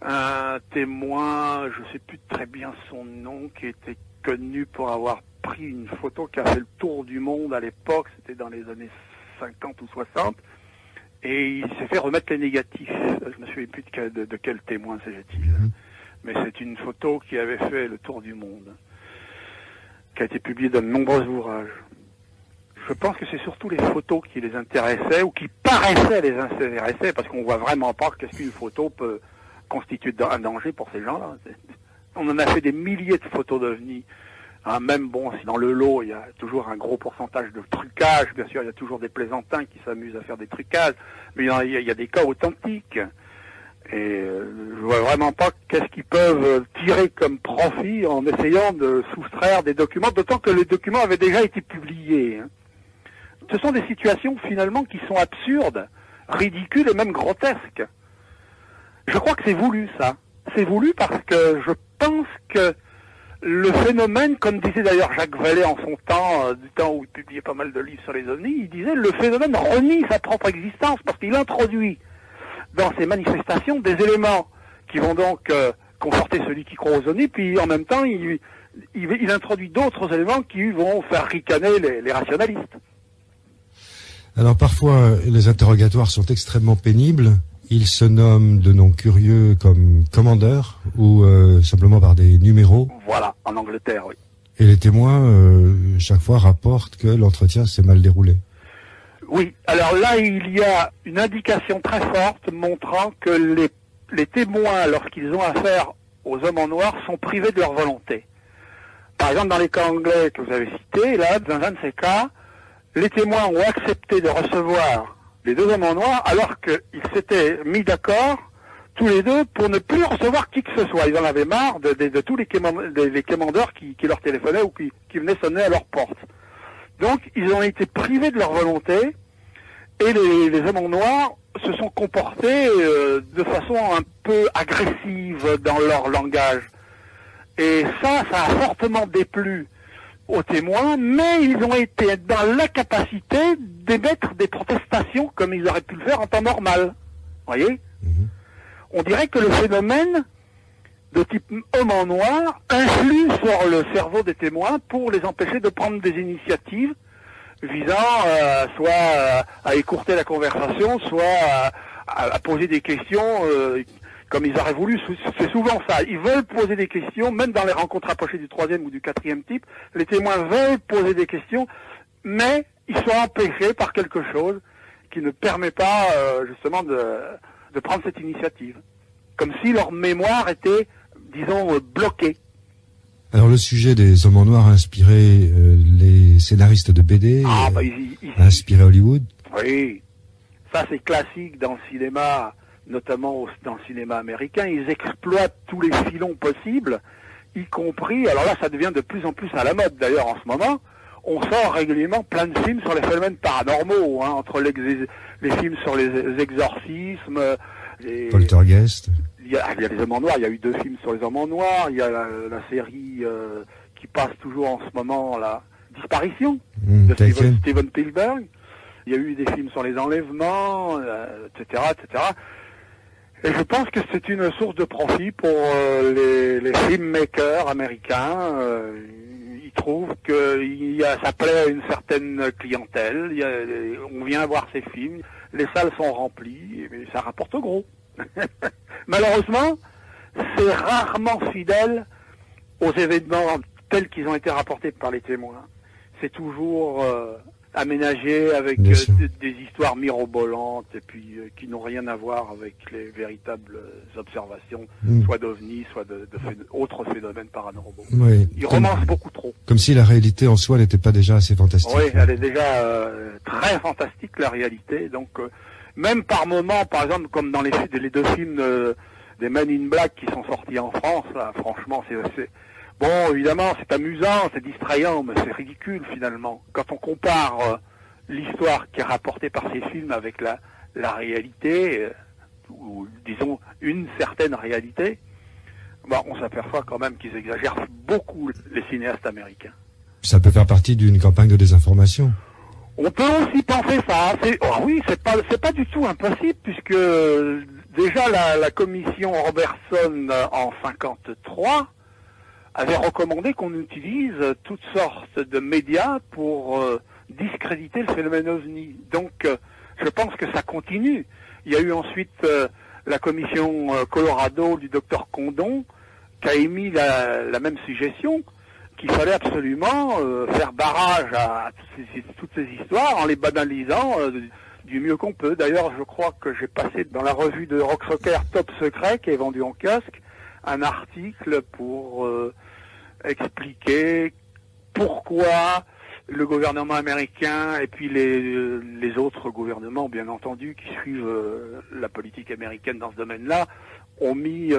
un témoin, je sais plus très bien son nom, qui était connu pour avoir pris une photo qui a fait le tour du monde à l'époque, c'était dans les années 50 ou 60, et il s'est fait remettre les négatifs. Je me souviens plus de quel témoin s'agit-il. Mais c'est une photo qui avait fait le tour du monde, qui a été publiée dans de nombreux ouvrages. Je pense que c'est surtout les photos qui les intéressaient, ou qui paraissaient les intéresser, parce qu'on voit vraiment pas qu'est-ce qu'une photo peut constituer un danger pour ces gens-là. On en a fait des milliers de photos d'OVNI. Hein, même bon, si dans le lot, il y a toujours un gros pourcentage de trucage, bien sûr, il y a toujours des plaisantins qui s'amusent à faire des trucages, mais il y a des cas authentiques. Et je vois vraiment pas qu'est-ce qu'ils peuvent tirer comme profit en essayant de soustraire des documents, d'autant que les documents avaient déjà été publiés. Hein. Ce sont des situations finalement qui sont absurdes, ridicules et même grotesques. Je crois que c'est voulu ça. C'est voulu parce que je pense que le phénomène, comme disait d'ailleurs Jacques Vallée en son temps, du temps où il publiait pas mal de livres sur les ovnis, il disait le phénomène renie sa propre existence parce qu'il introduit dans ces manifestations des éléments qui vont donc conforter celui qui croit aux ovnis, puis en même temps il introduit d'autres éléments qui vont faire ricaner les rationalistes. Alors parfois les interrogatoires sont extrêmement pénibles, ils se nomment de noms curieux comme commandeur ou simplement par des numéros. Voilà, en Angleterre, oui. Et les témoins chaque fois rapportent que l'entretien s'est mal déroulé. Oui, alors là, il y a une indication très forte montrant que les témoins, lorsqu'ils ont affaire aux hommes en noir, sont privés de leur volonté. Par exemple, dans les cas anglais que vous avez cités, là, dans un de ces cas, les témoins ont accepté de recevoir les deux hommes en noir alors qu'ils s'étaient mis d'accord tous les deux, pour ne plus recevoir qui que ce soit. Ils en avaient marre de tous les quémandeurs qui leur téléphonaient ou qui venaient sonner à leur porte. Donc, ils ont été privés de leur volonté, et les hommes en noir se sont comportés de façon un peu agressive dans leur langage. Et ça a fortement déplu aux témoins, mais ils ont été dans l'incapacité d'émettre des protestations comme ils auraient pu le faire en temps normal. Voyez ? On dirait que le phénomène de type homme en noir influe sur le cerveau des témoins pour les empêcher de prendre des initiatives visant soit à écourter la conversation, soit à poser des questions comme ils auraient voulu. C'est souvent ça. Ils veulent poser des questions, même dans les rencontres approchées du 3e ou du 4e type. Les témoins veulent poser des questions, mais ils sont empêchés par quelque chose qui ne permet pas justement de prendre cette initiative. Comme si leur mémoire était, disons, bloquée. Alors le sujet des hommes en noir a inspiré les scénaristes de BD, a inspiré Hollywood. Oui, ça c'est classique dans le cinéma, notamment dans le cinéma américain. Ils exploitent tous les filons possibles, y compris, alors là ça devient de plus en plus à la mode d'ailleurs en ce moment, on sort régulièrement plein de films sur les phénomènes paranormaux, entre les films sur les exorcismes, Poltergeist. Il y a les hommes en noir, il y a eu 2 films sur les hommes en noir, il y a la série qui passe toujours en ce moment, la Disparition de Steven Spielberg. Il y a eu des films sur les enlèvements, etc., etc. Et je pense que c'est une source de profit pour les filmmakers américains. Ils trouvent que ça plaît à une certaine clientèle. On vient voir ces films, les salles sont remplies, et ça rapporte gros. Malheureusement, c'est rarement fidèle aux événements tels qu'ils ont été rapportés par les témoins. C'est toujours aménagé avec des histoires mirobolantes et puis qui n'ont rien à voir avec les véritables observations, soit d'ovnis, soit d'autres phénomènes paranormaux. Oui, ils romancent beaucoup trop. Comme si la réalité en soi n'était pas déjà assez fantastique. Oui, elle est déjà très fantastique, la réalité. Donc, même par moments, par exemple, comme dans les 2 films des Men in Black qui sont sortis en France, là, franchement, c'est bon, évidemment, c'est amusant, c'est distrayant, mais c'est ridicule finalement. Quand on compare l'histoire qui est rapportée par ces films avec la réalité, ou disons une certaine réalité, on s'aperçoit quand même qu'ils exagèrent beaucoup, les cinéastes américains. Ça peut faire partie d'une campagne de désinformation. On peut aussi penser ça. Oui, c'est pas du tout impossible, puisque déjà la commission Robertson en 1953 avait recommandé qu'on utilise toutes sortes de médias pour discréditer le phénomène OVNI. Donc, je pense que ça continue. Il y a eu ensuite la commission Colorado du docteur Condon qui a émis la même suggestion, qu'il fallait absolument faire barrage à toutes ces histoires en les banalisant du mieux qu'on peut. D'ailleurs, je crois que j'ai passé dans la revue de Rock Soccer Top Secret, qui est vendue en kiosque, un article pour expliquer pourquoi le gouvernement américain et puis les autres gouvernements, bien entendu, qui suivent la politique américaine dans ce domaine-là, ont mis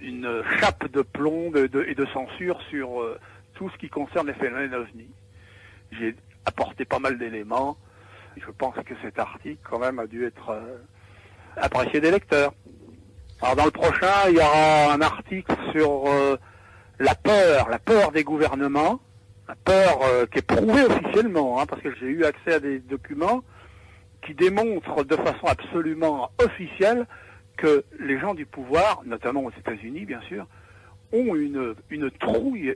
une chape de plomb et de censure sur tout ce qui concerne les phénomènes OVNI. J'ai apporté pas mal d'éléments. Je pense que cet article, quand même, a dû être apprécié des lecteurs. Alors, dans le prochain, il y aura un article sur la peur des gouvernements, la peur qui est prouvée officiellement, parce que j'ai eu accès à des documents qui démontrent de façon absolument officielle que les gens du pouvoir, notamment aux États-Unis, bien sûr, ont une trouille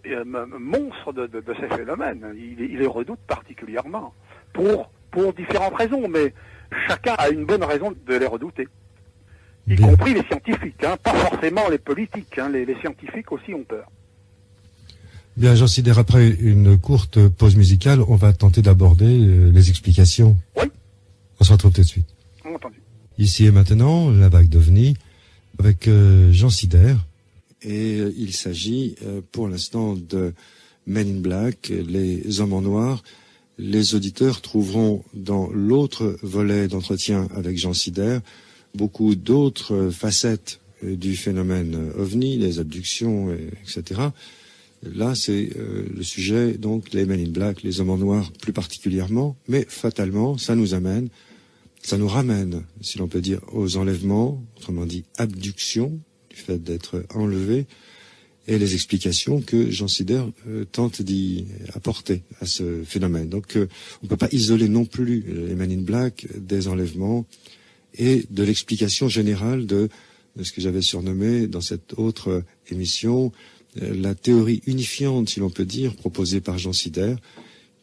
monstre de ces phénomènes. Ils les redoutent particulièrement pour différentes raisons, mais chacun a une bonne raison de les redouter, y compris les scientifiques, pas forcément les politiques. Les scientifiques aussi ont peur. Bien, Jean Sidère, après une courte pause musicale, on va tenter d'aborder les explications. Oui. On se retrouve tout de suite. Entendu. Ici et maintenant, la vague d'OVNI avec Jean Sidère. Et il s'agit pour l'instant de Men in Black, les hommes en noir. Les auditeurs trouveront dans l'autre volet d'entretien avec Jean Sidère beaucoup d'autres facettes du phénomène OVNI, les abductions, etc. Là, c'est le sujet, donc, les Men in Black, les hommes en noir plus particulièrement, mais fatalement, ça nous ramène, si l'on peut dire, aux enlèvements, autrement dit abduction, du fait d'être enlevé, et les explications que Jean Sider tente d'y apporter à ce phénomène. Donc, on ne peut pas isoler non plus les Men in Black des enlèvements et de l'explication générale de ce que j'avais surnommé dans cette autre émission, la théorie unifiante, si l'on peut dire, proposée par Jean Sider,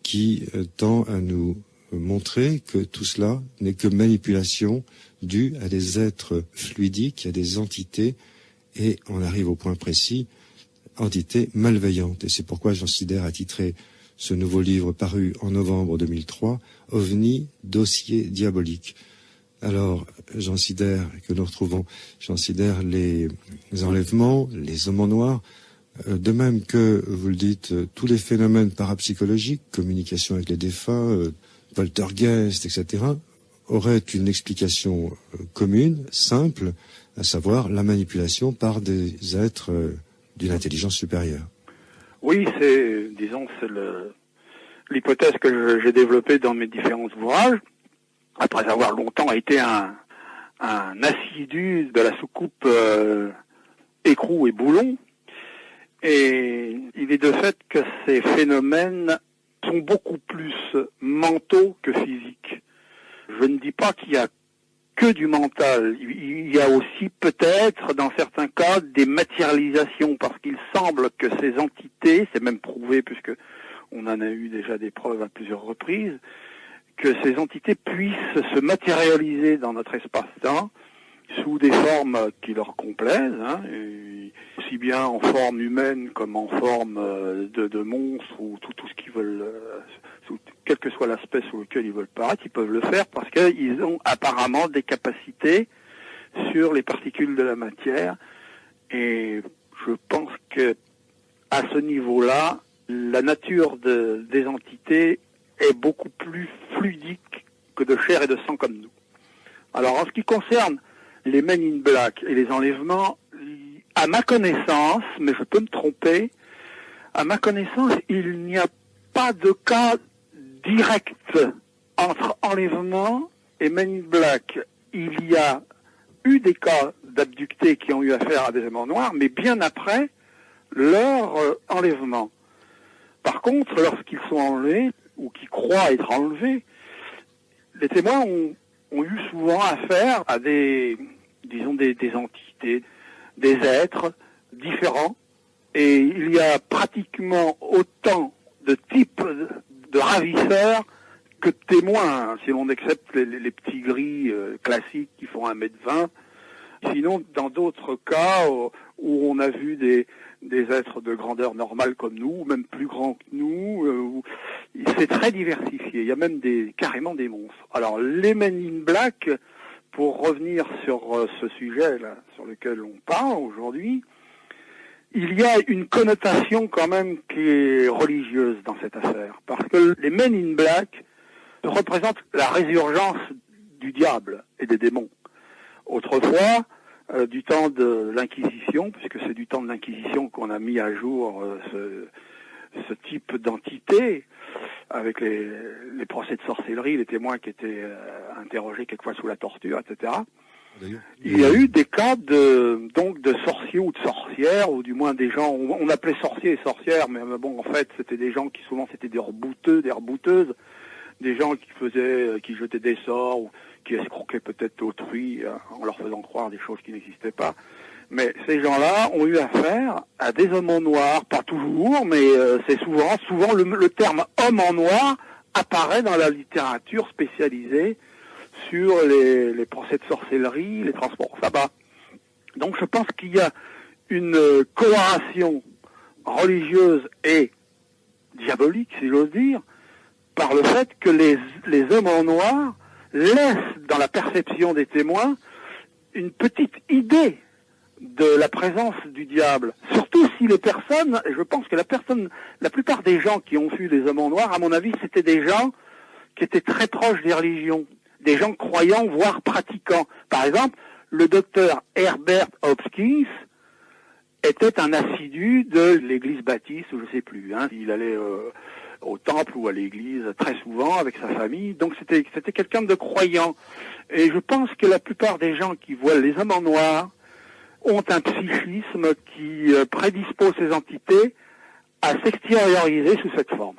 qui tend à nous montrer que tout cela n'est que manipulation due à des êtres fluidiques, à des entités, et on arrive au point précis, entités malveillantes. Et c'est pourquoi Jean Sider a titré ce nouveau livre paru en novembre 2003, OVNI, dossier diabolique. Alors, Jean Sider, que nous retrouvons, Jean Sider, les enlèvements, les hommes en noir, de même que, vous le dites, tous les phénomènes parapsychologiques, communication avec les défunts, poltergeist, etc., auraient une explication commune, simple, à savoir la manipulation par des êtres d'une intelligence supérieure. Oui, c'est l'hypothèse que j'ai développée dans mes différents ouvrages, après avoir longtemps été un assidu de la soucoupe écrou et boulon. Et il est de fait que ces phénomènes sont beaucoup plus mentaux que physiques. Je ne dis pas qu'il y a que du mental. Il y a aussi peut-être, dans certains cas, des matérialisations, parce qu'il semble que ces entités, c'est même prouvé puisque on en a eu déjà des preuves à plusieurs reprises, que ces entités puissent se matérialiser dans notre espace-temps sous des formes qui leur complaisent, aussi bien en forme humaine comme en forme de monstres ou tout ce qu'ils veulent, quel que soit l'aspect sous lequel ils veulent paraître, ils peuvent le faire parce qu'ils ont apparemment des capacités sur les particules de la matière. Et je pense que à ce niveau-là, la nature des entités est beaucoup plus fluidique que de chair et de sang comme nous. Alors en ce qui concerne les Men in Black et les enlèvements, à ma connaissance, mais je peux me tromper, à ma connaissance, il n'y a pas de cas direct entre enlèvement et Men in Black. Il y a eu des cas d'abductés qui ont eu affaire à des hommes en noir, mais bien après leur enlèvement. Par contre, lorsqu'ils sont enlevés, ou qui croient être enlevés, les témoins ont eu souvent affaire à des entités, des êtres différents, et il y a pratiquement autant de types de ravisseurs que de témoins, si l'on accepte les petits gris classiques qui font 1m20. Sinon, dans d'autres cas où on a vu des êtres de grandeur normale comme nous, ou même plus grands que nous, c'est très diversifié. Il y a même carrément des monstres. Alors, les Men in Black, pour revenir sur ce sujet-là, sur lequel on parle aujourd'hui, il y a une connotation quand même qui est religieuse dans cette affaire. Parce que les Men in Black représentent la résurgence du diable et des démons. Autrefois, du temps de l'Inquisition, puisque c'est du temps de l'Inquisition qu'on a mis à jour ce type d'entité, avec les procès de sorcellerie, les témoins qui étaient interrogés quelquefois sous la torture, etc. Il y a eu des cas de sorciers ou de sorcières, ou du moins des gens, on appelait sorciers et sorcières, mais bon, en fait, c'était des gens qui souvent c'était des rebouteux, des rebouteuses, des gens qui jetaient des sorts, ou qui escroquaient peut-être autrui en leur faisant croire des choses qui n'existaient pas. Mais ces gens-là ont eu affaire à des hommes en noir, pas toujours, mais c'est souvent le terme homme en noir apparaît dans la littérature spécialisée sur les procès de sorcellerie, les transports au sabbat. Donc je pense qu'il y a une coloration religieuse et diabolique, si j'ose dire, par le fait que les hommes en noir laissent dans la perception des témoins une petite idée de la présence du diable. Surtout si les personnes, et je pense que la plupart des gens qui ont vu les hommes en noir, à mon avis, c'était des gens qui étaient très proches des religions, des gens croyants, voire pratiquants. Par exemple, le docteur Herbert Hopkins était un assidu de l'église baptiste, ou je sais plus. Il allait au temple ou à l'église très souvent avec sa famille. Donc c'était quelqu'un de croyant. Et je pense que la plupart des gens qui voient les hommes en noir ont un psychisme qui prédispose ces entités à s'extérioriser sous cette forme.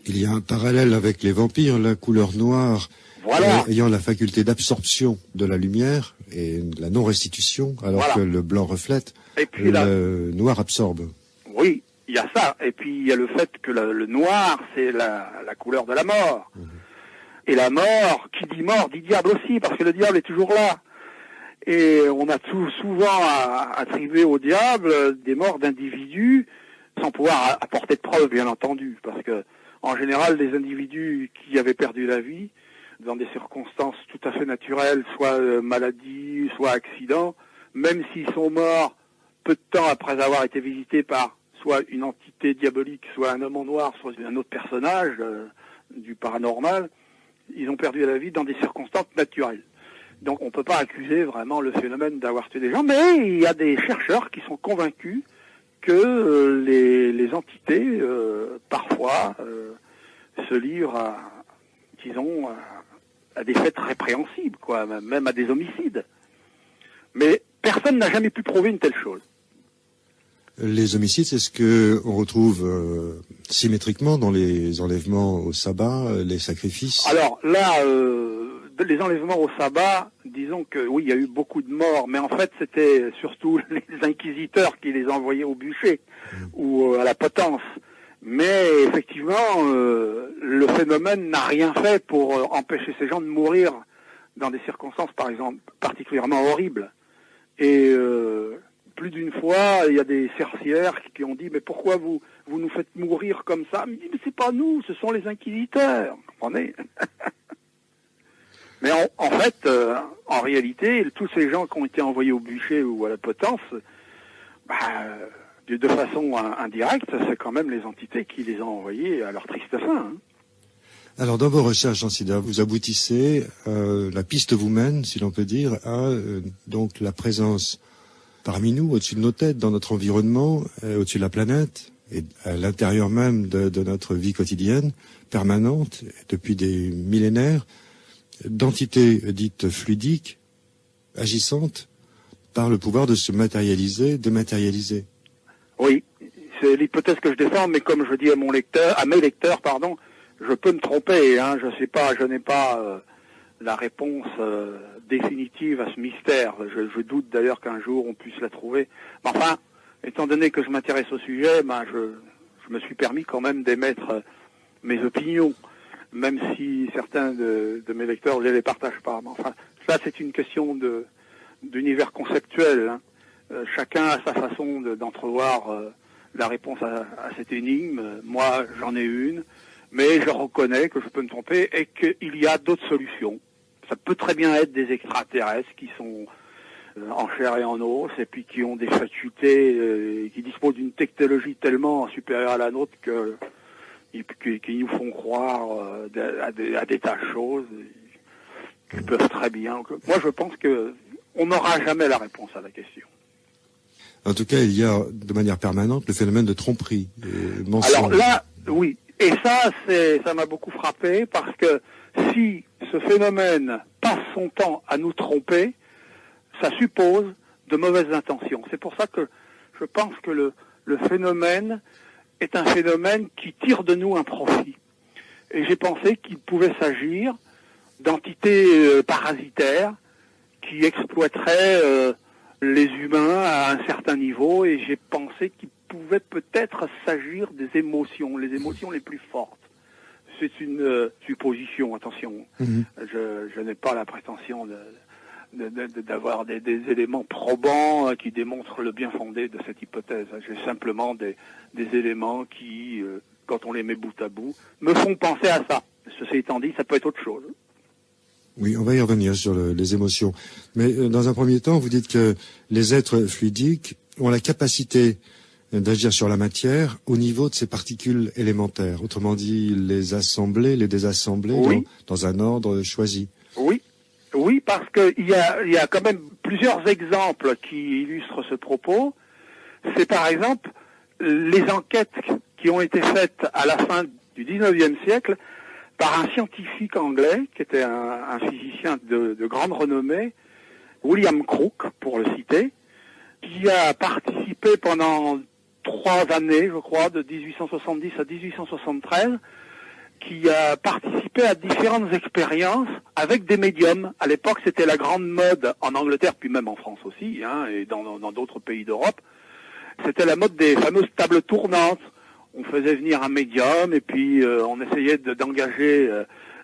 Il y a un parallèle avec les vampires, la couleur noire voilà. Ayant la faculté d'absorption de la lumière et de la non-restitution, alors voilà. que le blanc reflète, et puis le noir absorbe. Oui, il y a ça. Et puis il y a le fait que le noir, c'est la couleur de la mort. Et la mort, qui dit mort, dit diable aussi, parce que le diable est toujours là. Et on a souvent attribué au diable des morts d'individus sans pouvoir apporter de preuves, bien entendu, parce que en général, les individus qui avaient perdu la vie dans des circonstances tout à fait naturelles, soit maladie, soit accident, même s'ils sont morts peu de temps après avoir été visités par soit une entité diabolique, soit un homme en noir, soit un autre personnage du paranormal, ils ont perdu la vie dans des circonstances naturelles. Donc on ne peut pas accuser vraiment le phénomène d'avoir tué des gens, mais il y a des chercheurs qui sont convaincus que les entités, parfois, se livrent à des faits répréhensibles, quoi, même à des homicides. Mais personne n'a jamais pu prouver une telle chose. Les homicides, c'est ce que on retrouve symétriquement dans les enlèvements au sabbat, les sacrifices. Alors là, les enlèvements au sabbat, disons que oui, il y a eu beaucoup de morts, mais en fait, c'était surtout les inquisiteurs qui les envoyaient au bûcher ou à la potence. Mais effectivement, le phénomène n'a rien fait pour empêcher ces gens de mourir dans des circonstances, par exemple, particulièrement horribles. Et plus d'une fois, il y a des sorcières qui ont dit « Mais pourquoi vous nous faites mourir comme ça ?» Mais c'est pas nous, ce sont les inquisiteurs. Vous comprenez? Mais en fait, en réalité, tous ces gens qui ont été envoyés au bûcher ou à la potence, de façon indirecte, c'est quand même les entités qui les ont envoyés à leur triste fin. Alors, dans vos recherches, Jean Sida, vous aboutissez, la piste vous mène, si l'on peut dire, à donc la présence parmi nous, au-dessus de nos têtes, dans notre environnement, au-dessus de la planète, et à l'intérieur même de notre vie quotidienne, permanente, depuis des millénaires, d'entités dites fluidiques, agissantes, par le pouvoir de se matérialiser, dématérialiser. Oui, c'est l'hypothèse que je défends, mais comme je dis à mes lecteurs, je peux me tromper, je n'ai pas la réponse définitive à ce mystère. Je doute d'ailleurs qu'un jour on puisse la trouver. Mais enfin, étant donné que je m'intéresse au sujet, je me suis permis quand même d'émettre mes opinions, même si certains de mes lecteurs ne les partagent pas. Mais enfin, ça c'est une question d'univers conceptuel. Chacun a sa façon d'entrevoir la réponse à cette énigme. Moi, j'en ai une, mais je reconnais que je peux me tromper et qu'il y a d'autres solutions. Ça peut très bien être des extraterrestres qui sont en chair et en os, et puis qui ont des facultés, qui disposent d'une technologie tellement supérieure à la nôtre qui nous font croire à des tas de choses qui peuvent très bien. Moi, je pense que on n'aura jamais la réponse à la question. En tout cas, il y a de manière permanente le phénomène de tromperie. Alors là, oui. Et ça m'a beaucoup frappé parce que si ce phénomène passe son temps à nous tromper, ça suppose de mauvaises intentions. C'est pour ça que je pense que le phénomène est un phénomène qui tire de nous un profit. Et j'ai pensé qu'il pouvait s'agir d'entités parasitaires qui exploiteraient les humains à un certain niveau, et j'ai pensé qu'il pouvait peut-être s'agir des émotions, les émotions les plus fortes. C'est une supposition, attention. Je n'ai pas la prétention d'avoir des éléments probants qui démontrent le bien fondé de cette hypothèse. J'ai simplement des éléments qui, quand on les met bout à bout, me font penser à ça. Ceci étant dit, ça peut être autre chose. Oui, on va y revenir sur les émotions. Mais dans un premier temps, vous dites que les êtres fluidiques ont la capacité d'agir sur la matière au niveau de ces particules élémentaires. Autrement dit, les assembler, les désassembler oui. dans un ordre choisi. Oui, Oui, parce que il y a quand même plusieurs exemples qui illustrent ce propos. C'est par exemple les enquêtes qui ont été faites à la fin du 19e siècle par un scientifique anglais qui était un physicien de grande renommée, William Crookes, pour le citer, qui a participé pendant 3 années, je crois, de 1870 à 1873, qui a participé à différentes expériences avec des médiums. À l'époque, c'était la grande mode en Angleterre, puis même en France aussi, hein, et dans d'autres pays d'Europe. C'était la mode des fameuses tables tournantes. On faisait venir un médium et puis on essayait d'engager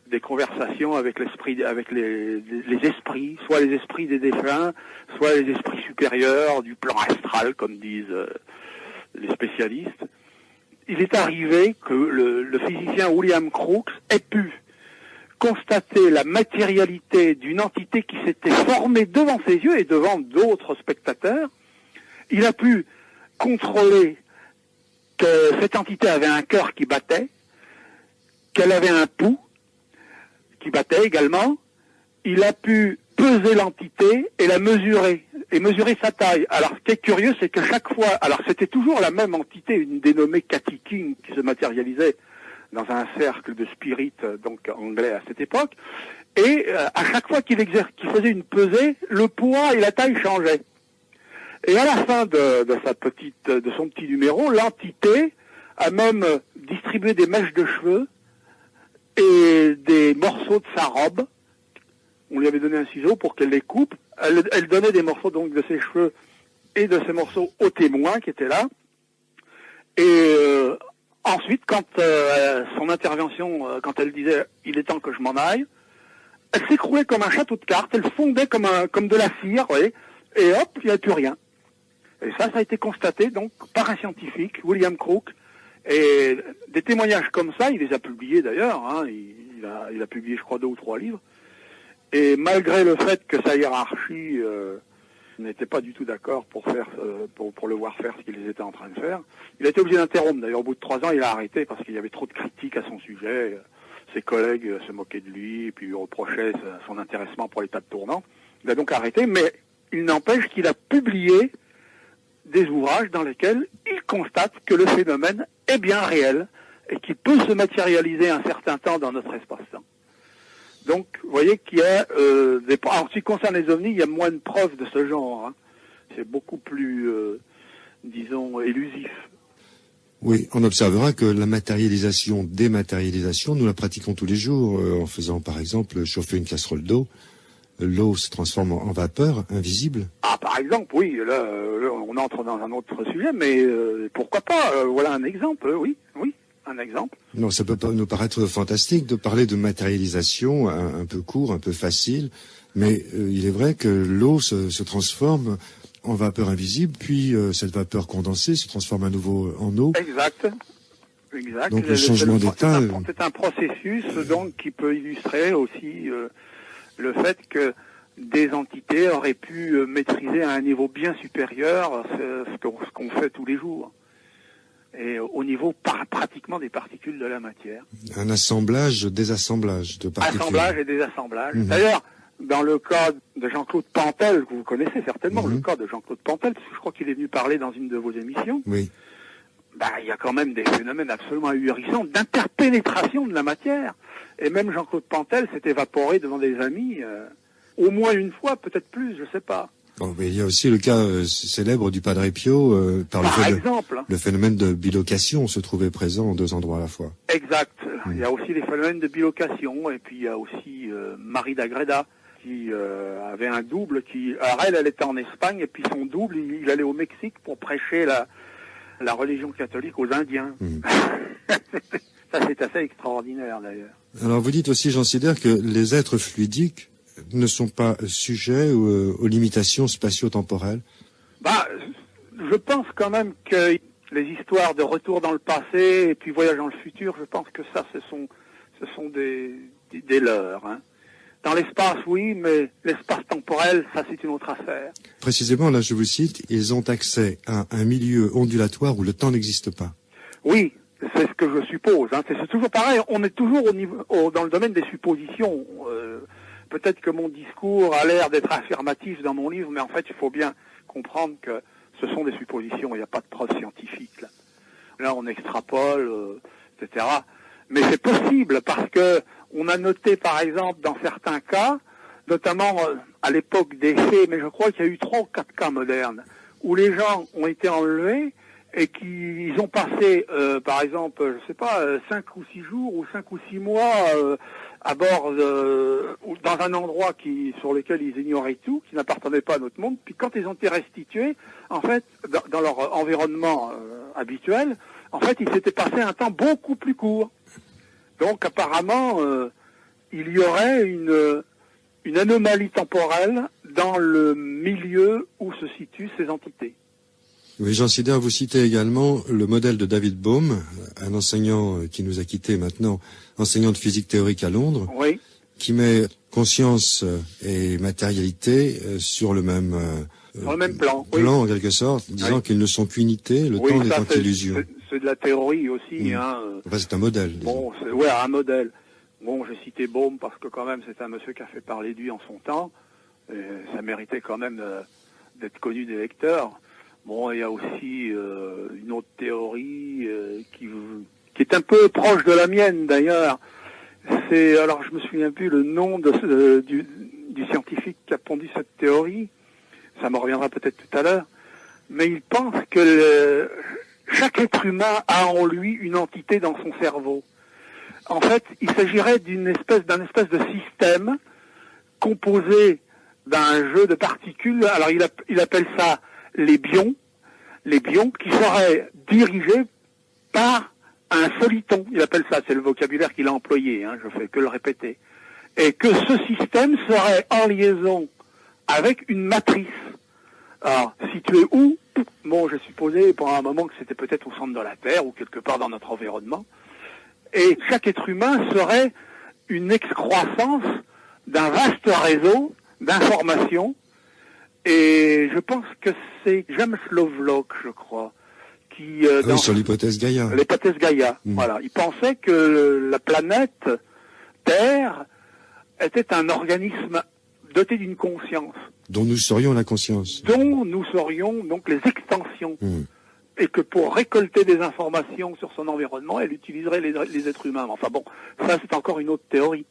des conversations avec les esprits, soit les esprits des défunts, soit les esprits supérieurs du plan astral, comme disent les spécialistes. Il est arrivé que le physicien William Crookes ait pu constater la matérialité d'une entité qui s'était formée devant ses yeux et devant d'autres spectateurs. Il a pu contrôler que cette entité avait un cœur qui battait, qu'elle avait un pouls qui battait également. Il a pu peser l'entité et la mesurer, et mesurer sa taille. Alors, ce qui est curieux, c'est que chaque fois, alors c'était toujours la même entité, une dénommée Cathy King, qui se matérialisait dans un cercle de spirites, donc anglais à cette époque, et à chaque fois qu'il faisait une pesée, le poids et la taille changeaient. Et à la fin de son petit numéro, l'entité a même distribué des mèches de cheveux et des morceaux de sa robe. On lui avait donné un ciseau pour qu'elle les coupe. Elle donnait des morceaux donc de ses cheveux et de ses morceaux aux témoins qui étaient là. Et ensuite, quand son intervention, quand elle disait « il est temps que je m'en aille », elle s'écroulait comme un château de cartes, elle fondait comme de la cire, vous voyez, et hop, il n'y avait plus rien. Et ça a été constaté donc par un scientifique, William Crookes, et des témoignages comme ça, il les a publiés d'ailleurs, hein, il a publié je crois 2 ou 3 livres, et malgré le fait que sa hiérarchie n'était pas du tout d'accord pour le voir faire ce qu'il était en train de faire, il a été obligé d'interrompre. D'ailleurs au bout de 3 ans il a arrêté parce qu'il y avait trop de critiques à son sujet, ses collègues se moquaient de lui, et puis lui reprochaient son intéressement pour les tables tournantes. Il a donc arrêté, mais il n'empêche qu'il a publié des ouvrages dans lesquels il constate que le phénomène est bien réel et qu'il peut se matérialiser un certain temps dans notre espace-temps. Donc, vous voyez qu'il y a en ce qui concerne les ovnis, il y a moins de preuves de ce genre. Hein. C'est beaucoup plus, disons, élusif. Oui, on observera que la matérialisation, dématérialisation, nous la pratiquons tous les jours en faisant, par exemple, chauffer une casserole d'eau. L'eau se transforme en vapeur invisible. Ah, par exemple, oui, là, on entre dans un autre sujet, mais pourquoi pas voilà un exemple, oui, un exemple. Non, ça peut pas nous paraître fantastique de parler de matérialisation un peu court, un peu facile, mais il est vrai que l'eau se transforme en vapeur invisible, puis cette vapeur condensée se transforme à nouveau en eau. Exact. Donc le changement d'état... C'est un processus donc qui peut illustrer aussi le fait que des entités auraient pu maîtriser à un niveau bien supérieur ce qu'on fait tous les jours. Et au niveau pratiquement des particules de la matière. Un assemblage, désassemblage de particules. Assemblage et désassemblage. D'ailleurs, dans le cas de Jean-Claude Pantel, que vous connaissez certainement, le cas de Jean-Claude Pantel, parce que je crois qu'il est venu parler dans une de vos émissions, oui. Il y a quand même des phénomènes absolument ahurissants d'interpénétration de la matière. Et même Jean-Claude Pantel s'est évaporé devant des amis, au moins une fois, peut-être plus, je sais pas. Bon, mais il y a aussi le cas célèbre du Padre Pio, par exemple. Le phénomène de bilocation se trouvait présent en 2 endroits à la fois. Exact. Il y a aussi les phénomènes de bilocation, et puis il y a aussi Marie d'Agreda, qui avait un double alors elle était en Espagne, et puis son double, il allait au Mexique pour prêcher la religion catholique aux Indiens. Ça, c'est assez extraordinaire, d'ailleurs. Alors, vous dites aussi, Jean Sider, que les êtres fluidiques ne sont pas sujets aux limitations spatio-temporelles. Je pense quand même que les histoires de retour dans le passé et puis voyage dans le futur, je pense que ça, ce sont des leurres. Hein. Dans l'espace, oui, mais l'espace temporel, ça, c'est une autre affaire. Précisément, là, je vous cite, ils ont accès à un milieu ondulatoire où le temps n'existe pas. Oui, c'est ce que je suppose. Hein. C'est toujours pareil, on est toujours dans le domaine des suppositions. peut-être que mon discours a l'air d'être affirmatif dans mon livre, mais en fait, il faut bien comprendre que ce sont des suppositions, il n'y a pas de preuves scientifiques. Là, on extrapole, etc. Mais c'est possible parce que on a noté, par exemple, dans certains cas, notamment à l'époque des faits, mais je crois qu'il y a eu 3 ou 4 cas modernes, où les gens ont été enlevés et qu'ils ont passé, par exemple, je sais pas, 5 ou 6 jours ou 5 ou 6 mois à bord dans un endroit sur lequel ils ignoraient tout, qui n'appartenait pas à notre monde. Puis quand ils ont été restitués, en fait, dans leur environnement habituel, en fait, il s'était passé un temps beaucoup plus court. Donc apparemment, il y aurait une anomalie temporelle dans le milieu où se situent ces entités. Oui, Jean Sider, vous citez également le modèle de David Bohm, un enseignant qui nous a quittés maintenant, enseignant de physique théorique à Londres, oui, qui met conscience et matérialité sur le même plan, oui, en quelque sorte, disant qu'ils ne sont qu'unité, le temps étant illusion. C'est de la théorie aussi. Enfin, c'est un modèle. Bon, ouais, un modèle. Bon, j'ai cité Bohm parce que quand même c'est un monsieur qui a fait parler de lui en son temps. Et ça méritait quand même d'être connu des lecteurs. Bon, il y a aussi une autre théorie qui est un peu proche de la mienne d'ailleurs. Alors je me souviens plus le nom du scientifique qui a pondu cette théorie. Ça me reviendra peut-être tout à l'heure. Mais il pense que chaque être humain a en lui une entité dans son cerveau. En fait, il s'agirait d'un espèce de système composé d'un jeu de particules. Alors il appelle ça les bions qui seraient dirigés par un soliton. Il appelle ça, c'est le vocabulaire qu'il a employé, je fais que le répéter. Et que ce système serait en liaison avec une matrice. Alors, située où? Bon, j'ai supposé pendant un moment que c'était peut-être au centre de la Terre ou quelque part dans notre environnement. Et chaque être humain serait une excroissance d'un vaste réseau d'informations. Et je pense que c'est James Lovelock, je crois, qui... sur l'hypothèse Gaïa. L'hypothèse Gaïa, voilà. Il pensait que la planète Terre était un organisme doté d'une conscience. Dont nous serions la conscience. Dont nous serions donc les extensions. Et que pour récolter des informations sur son environnement, elle utiliserait les êtres humains. Enfin bon, ça c'est encore une autre théorie.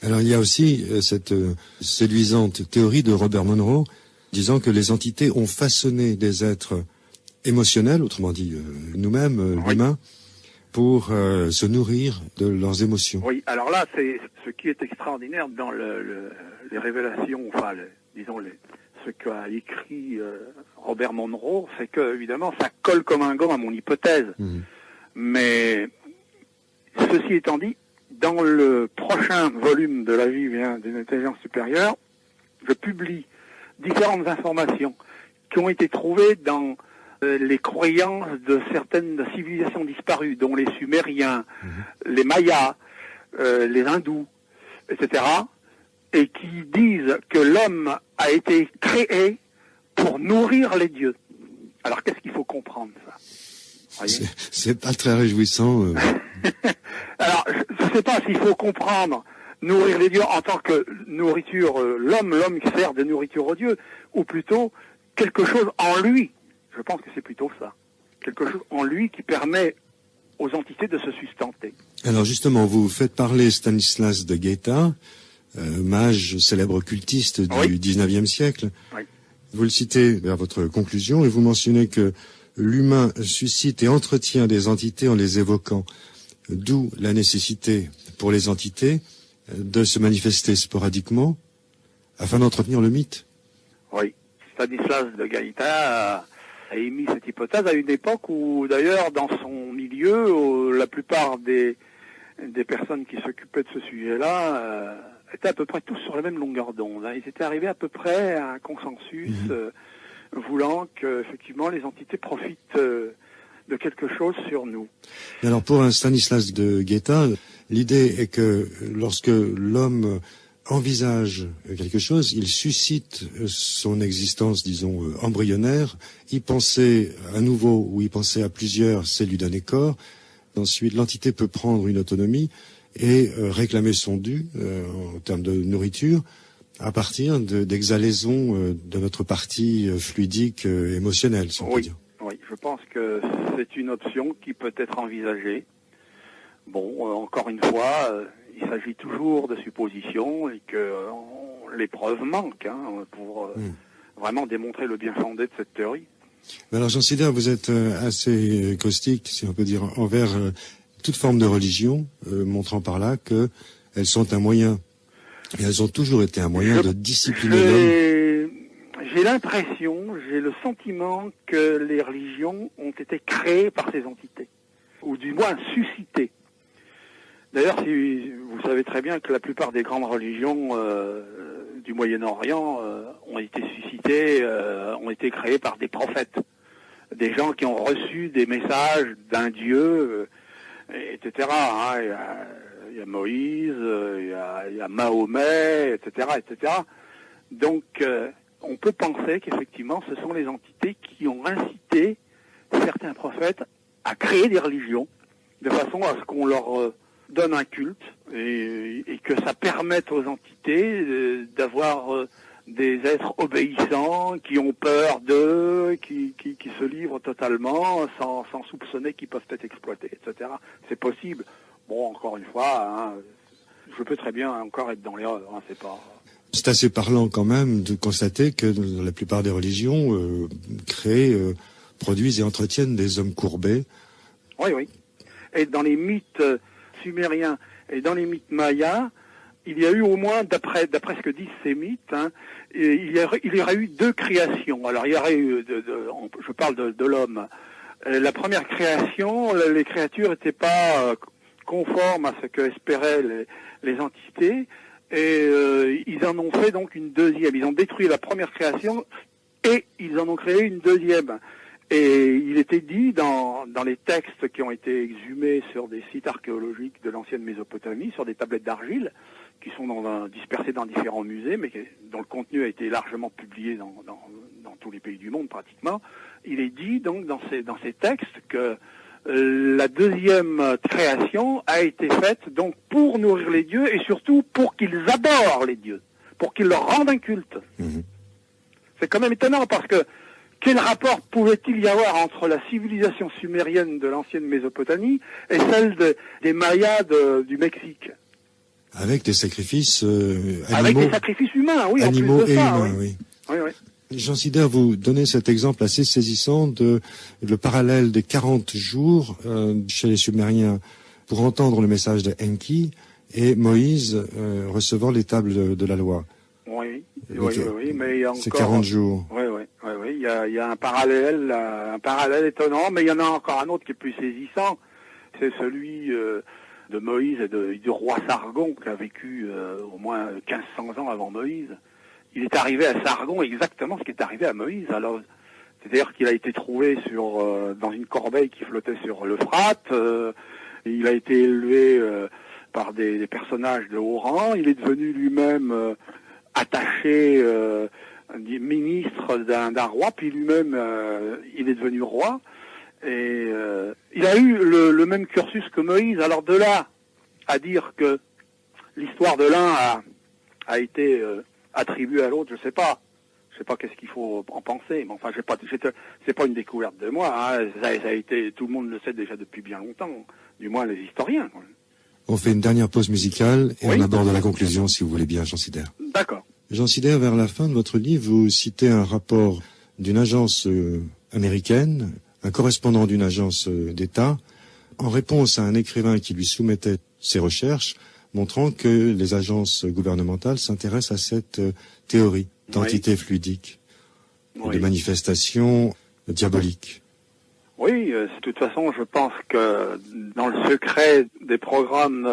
Alors il y a aussi cette séduisante théorie de Robert Monroe disant que les entités ont façonné des êtres émotionnels, autrement dit nous-mêmes, l'humain, pour se nourrir de leurs émotions. Oui, alors là, c'est ce qui est extraordinaire dans les révélations, enfin, ce qu'a écrit Robert Monroe, c'est que, évidemment, ça colle comme un gant à mon hypothèse. Mais, ceci étant dit, dans le prochain volume de La vie vient d'une intelligence supérieure, je publie différentes informations qui ont été trouvées dans les croyances de certaines civilisations disparues, dont les Sumériens, les Mayas, les Hindous, etc., et qui disent que l'homme a été créé pour nourrir les dieux. Alors qu'est-ce qu'il faut comprendre, ça? C'est pas très réjouissant. Alors, je ne sais pas s'il faut comprendre nourrir les dieux en tant que nourriture, l'homme qui sert de nourriture aux dieux, ou plutôt quelque chose en lui. Je pense que c'est plutôt ça. Quelque chose en lui qui permet aux entités de se sustenter. Alors justement, vous faites parler Stanislas de Guaita, mage célèbre occultiste du XIXe siècle. Oui. Vous le citez vers votre conclusion et vous mentionnez que l'humain suscite et entretient des entités en les évoquant, d'où la nécessité pour les entités de se manifester sporadiquement afin d'entretenir le mythe. Oui, Stanislas de Guaita a émis cette hypothèse à une époque où, d'ailleurs, dans son milieu, la plupart des personnes qui s'occupaient de ce sujet-là étaient à peu près tous sur la même longueur d'onde. Ils étaient arrivés à peu près à un consensus voulant que, effectivement, les entités profitent de quelque chose sur nous. Alors, pour un Stanislas de Guaita, l'idée est que lorsque l'homme envisage quelque chose, il suscite son existence, disons, embryonnaire, y penser à nouveau ou y penser à plusieurs, c'est lui donner corps. Ensuite, l'entité peut prendre une autonomie et réclamer son dû en termes de nourriture à partir d'exhalaisons de notre partie fluidique émotionnelle, si on peut dire. Oui, je pense que c'est une option qui peut être envisagée. Bon, encore une fois, il s'agit toujours de suppositions et que les preuves manquent pour vraiment démontrer le bien fondé de cette théorie. Mais alors, Jean Sider, vous êtes assez caustique, si on peut dire, envers toute forme de religion, montrant par là qu'elles sont un moyen, et elles ont toujours été un moyen de discipliner l'homme. J'ai l'impression, j'ai le sentiment que les religions ont été créées par ces entités, ou du moins suscitées. D'ailleurs, vous savez très bien que la plupart des grandes religions du Moyen-Orient ont été suscitées, ont été créées par des prophètes, des gens qui ont reçu des messages d'un dieu, etc. Il y a Moïse, il y a Mahomet, etc., etc. Donc, on peut penser qu'effectivement, ce sont les entités qui ont incité certains prophètes à créer des religions, de façon à ce qu'on leur donne un culte et que ça permette aux entités d'avoir des êtres obéissants, qui ont peur d'eux, qui se livrent totalement sans soupçonner qu'ils peuvent être exploités, etc. C'est possible. Bon, encore une fois, je peux très bien encore être dans l'erreur, c'est pas... C'est assez parlant quand même de constater que la plupart des religions créent, produisent et entretiennent des hommes courbés. Oui. Et dans les mythes sumériens et dans les mythes mayas, il y a eu au moins, d'après ce que disent ces mythes, il y aurait eu deux créations. Alors il y aurait eu, je parle de l'homme. La première création, les créatures n'étaient pas conformes à ce que espéraient les entités, et ils en ont fait donc une deuxième. Ils ont détruit la première création et ils en ont créé une deuxième. Et il était dit dans les textes qui ont été exhumés sur des sites archéologiques de l'ancienne Mésopotamie, sur des tablettes d'argile, qui sont dispersées dans différents musées, mais dont le contenu a été largement publié dans tous les pays du monde pratiquement. Il est dit donc dans ces textes que la deuxième création a été faite donc pour nourrir les dieux et surtout pour qu'ils adorent les dieux, pour qu'ils leur rendent un culte. Mmh. C'est quand même étonnant parce que quel rapport pouvait-il y avoir entre la civilisation sumérienne de l'ancienne Mésopotamie et celle des Mayas du Mexique? Avec des sacrifices animaux. Avec des sacrifices humains, oui. Animaux en plus de et ça, humains, oui. Oui. Jean Sider, vous donnez cet exemple assez saisissant de le parallèle des 40 jours chez les Sumériens pour entendre le message de Enki et Moïse recevant les tables de la loi. Oui, mais il y a encore... C'est 40 jours. Oui, il y a un parallèle étonnant, mais il y en a encore un autre qui est plus saisissant. C'est celui de Moïse et du roi Sargon qui a vécu au moins 1500 ans avant Moïse. Il est arrivé à Sargon exactement ce qui est arrivé à Moïse. Alors, c'est-à-dire qu'il a été trouvé dans une corbeille qui flottait sur l'Euphrate. Il a été élevé par des personnages de haut rang. Il est devenu lui-même attaché ministre d'un roi, puis lui-même il est devenu roi. Et il a eu le même cursus que Moïse. Alors de là à dire que l'histoire de l'un a été attribuée à l'autre, je sais pas qu'est-ce qu'il faut en penser, mais enfin c'est pas une découverte de moi, ça a été, tout le monde le sait déjà depuis bien longtemps, du moins les historiens. On fait une dernière pause musicale et on aborde la conclusion si vous voulez bien, Jean Sider. D'accord. Jean Sider, vers la fin de votre livre, vous citez un rapport d'une agence américaine, un correspondant d'une agence d'État, en réponse à un écrivain qui lui soumettait ses recherches, montrant que les agences gouvernementales s'intéressent à cette théorie d'entité fluidique, de manifestation diabolique. Oui, de toute façon, je pense que dans le secret des programmes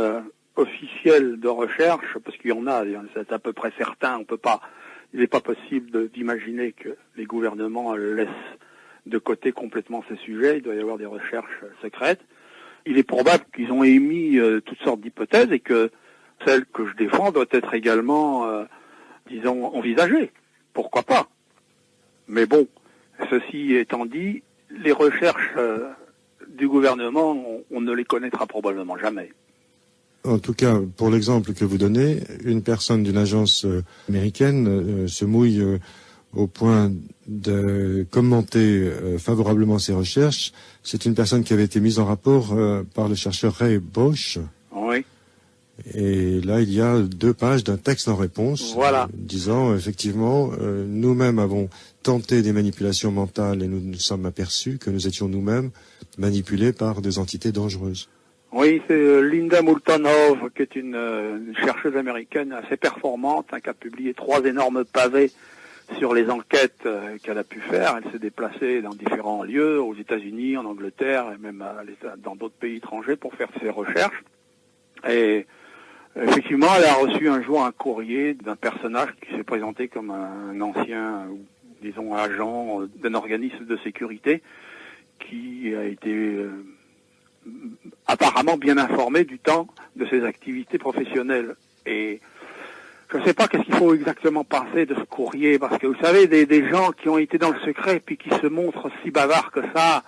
officiels de recherche, parce qu'il y en a, c'est à peu près certain, il n'est pas possible d'imaginer que les gouvernements laissent de côté complètement ces sujets, il doit y avoir des recherches secrètes. Il est probable qu'ils ont émis toutes sortes d'hypothèses et que celle que je défends doit être également, envisagée. Pourquoi pas? Mais bon, ceci étant dit, les recherches du gouvernement, on ne les connaîtra probablement jamais. En tout cas, pour l'exemple que vous donnez, une personne d'une agence américaine se mouille au point de commenter favorablement ses recherches. C'est une personne qui avait été mise en rapport par le chercheur Ray Bosch. Oui. Et là, il y a 2 pages d'un texte en réponse, voilà. Disant effectivement, nous-mêmes avons tenté des manipulations mentales et nous nous sommes aperçus que nous étions nous-mêmes manipulés par des entités dangereuses. Oui, c'est Linda Moulton Howe, qui est une chercheuse américaine assez performante, qui a publié 3 énormes pavés sur les enquêtes qu'elle a pu faire. Elle s'est déplacée dans différents lieux, aux États-Unis, en Angleterre et même dans d'autres pays étrangers pour faire ses recherches. Et effectivement, elle a reçu un jour un courrier d'un personnage qui s'est présenté comme un ancien, disons, agent d'un organisme de sécurité qui a été apparemment bien informé du temps de ses activités professionnelles. Et je ne sais pas qu'est-ce qu'il faut exactement penser de ce courrier, parce que vous savez, des gens qui ont été dans le secret et puis qui se montrent si bavards que ça,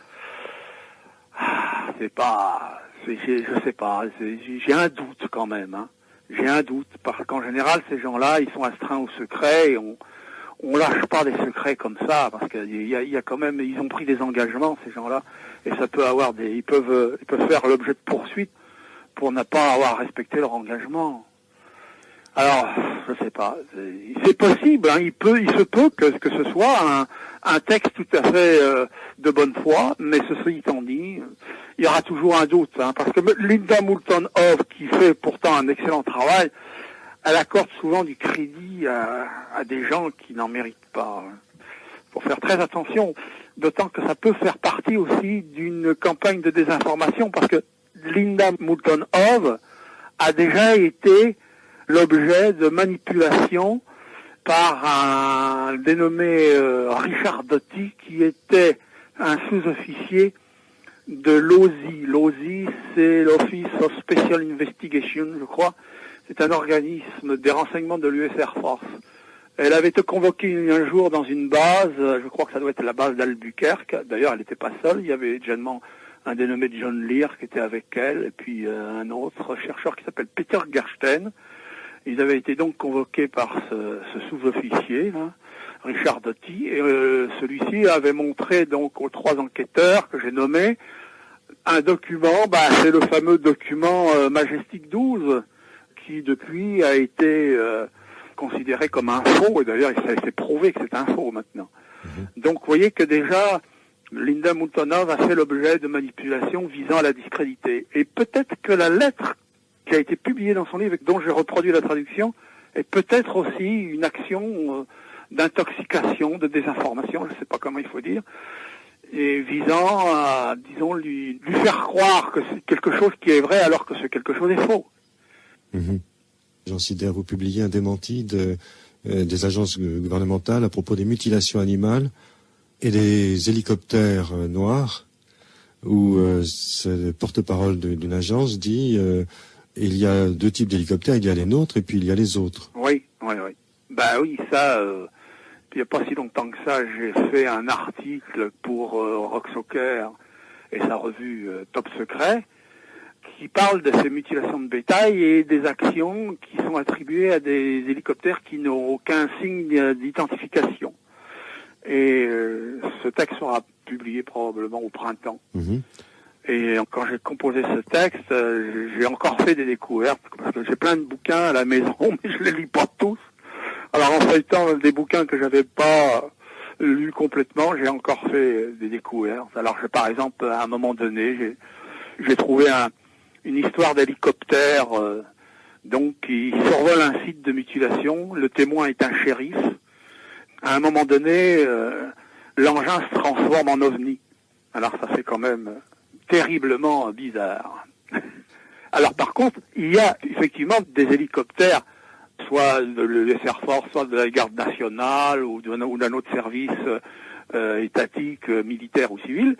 je sais pas, j'ai un doute quand même, hein. J'ai un doute, parce qu'en général, ces gens-là, ils sont astreints au secret et on lâche pas des secrets comme ça, parce qu'il y a quand même, ils ont pris des engagements, ces gens-là, et ça peut avoir ils peuvent faire l'objet de poursuites pour ne pas avoir respecté leur engagement. Alors, je sais pas, c'est possible, hein, il se peut que ce soit un texte tout à fait de bonne foi, mais ceci étant dit, il y aura toujours un doute, hein, parce que Linda Moulton Howe, qui fait pourtant un excellent travail, elle accorde souvent du crédit à des gens qui n'en méritent pas. Faut faire très attention, d'autant que ça peut faire partie aussi d'une campagne de désinformation, parce que Linda Moulton Howe a déjà été l'objet de manipulation par un dénommé Richard Doty, qui était un sous-officier de l'OSI. L'OSI, c'est l'Office of Special Investigation, je crois. C'est un organisme des renseignements de l'US Air Force. Elle avait été convoquée un jour dans une base, je crois que ça doit être la base d'Albuquerque. D'ailleurs, elle n'était pas seule, il y avait également un dénommé John Lear qui était avec elle, et puis un autre chercheur qui s'appelle Peter Gersten. Ils avaient été donc convoqués par ce sous-officier, là, Richard Doty, et celui-ci avait montré donc aux 3 enquêteurs que j'ai nommés un document, c'est le fameux document Majestic 12, qui depuis a été considéré comme un faux, et d'ailleurs il s'est prouvé que c'est un faux maintenant. Donc vous voyez que déjà Linda Moulton Howe a fait l'objet de manipulations visant à la discréditer. Et peut-être que la lettre qui a été publiée dans son livre, et dont j'ai reproduit la traduction, est peut-être aussi une action d'intoxication, de désinformation, je ne sais pas comment il faut dire, et visant à, disons, lui faire croire que c'est quelque chose qui est vrai alors que ce quelque chose est faux. Jean Sider, vous publiez un démenti des agences gouvernementales à propos des mutilations animales et des hélicoptères noirs, où ce porte-parole d'une agence dit il y a 2 types d'hélicoptères, il y a les nôtres et puis il y a les autres. Oui. Oui, ça, il n'y a pas si longtemps que ça, j'ai fait un article pour Rock Soccer et sa revue Top Secret, qui parle de ces mutilations de bétail et des actions qui sont attribuées à des hélicoptères qui n'ont aucun signe d'identification. Et ce texte sera publié probablement au printemps. Et quand j'ai composé ce texte, j'ai encore fait des découvertes, parce que j'ai plein de bouquins à la maison, mais je les lis pas tous. Alors en feuilletant des bouquins que j'avais pas lus complètement, j'ai encore fait des découvertes. Alors par exemple, à un moment donné, j'ai trouvé une histoire d'hélicoptère donc qui survole un site de mutilation. Le témoin est un shérif. À un moment donné, l'engin se transforme en ovni. Alors ça fait quand même terriblement bizarre. Alors par contre, il y a effectivement des hélicoptères, soit de l'US Air Force, soit de la garde nationale ou d'un autre service étatique, militaire ou civil,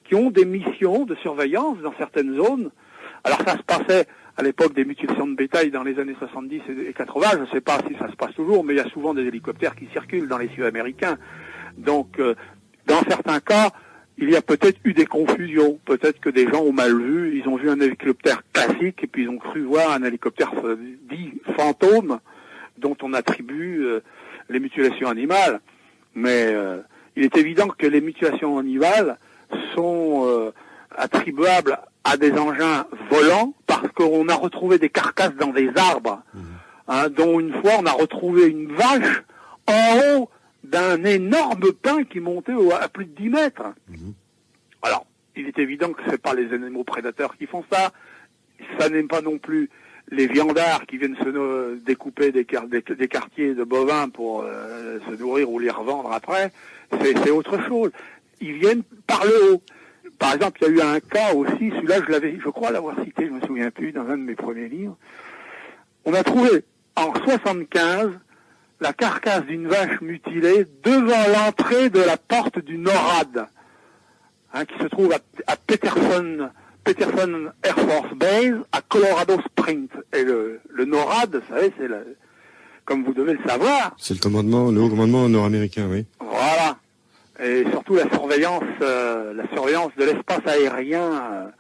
qui ont des missions de surveillance dans certaines zones. Alors ça se passait à l'époque des mutilations de bétail dans les années 70 et 80, je ne sais pas si ça se passe toujours, mais il y a souvent des hélicoptères qui circulent dans les cieux américains. Donc, dans certains cas, il y a peut-être eu des confusions. Peut-être que des gens ont mal vu. Ils ont vu un hélicoptère classique et puis ils ont cru voir un hélicoptère dit fantôme dont on attribue les mutilations animales. Mais il est évident que les mutilations animales sont attribuables à des engins volants parce qu'on a retrouvé des carcasses dans des arbres, dont une fois on a retrouvé une vache en haut d'un énorme pin qui montait à plus de 10 mètres. Alors, il est évident que c'est pas les animaux prédateurs qui font ça. Ça n'est pas non plus les viandards qui viennent se découper des quartiers de bovins pour se nourrir ou les revendre après. C'est autre chose. Ils viennent par le haut. Par exemple, il y a eu un cas aussi, celui-là je crois l'avoir cité, je me souviens plus, dans un de mes premiers livres. On a trouvé en 75 la carcasse d'une vache mutilée devant l'entrée de la porte du NORAD, qui se trouve à Peterson Air Force Base, à Colorado Springs. Et le NORAD, vous savez, comme vous devez le savoir. C'est le haut commandement nord-américain, oui. Voilà. Et surtout la surveillance de l'espace aérien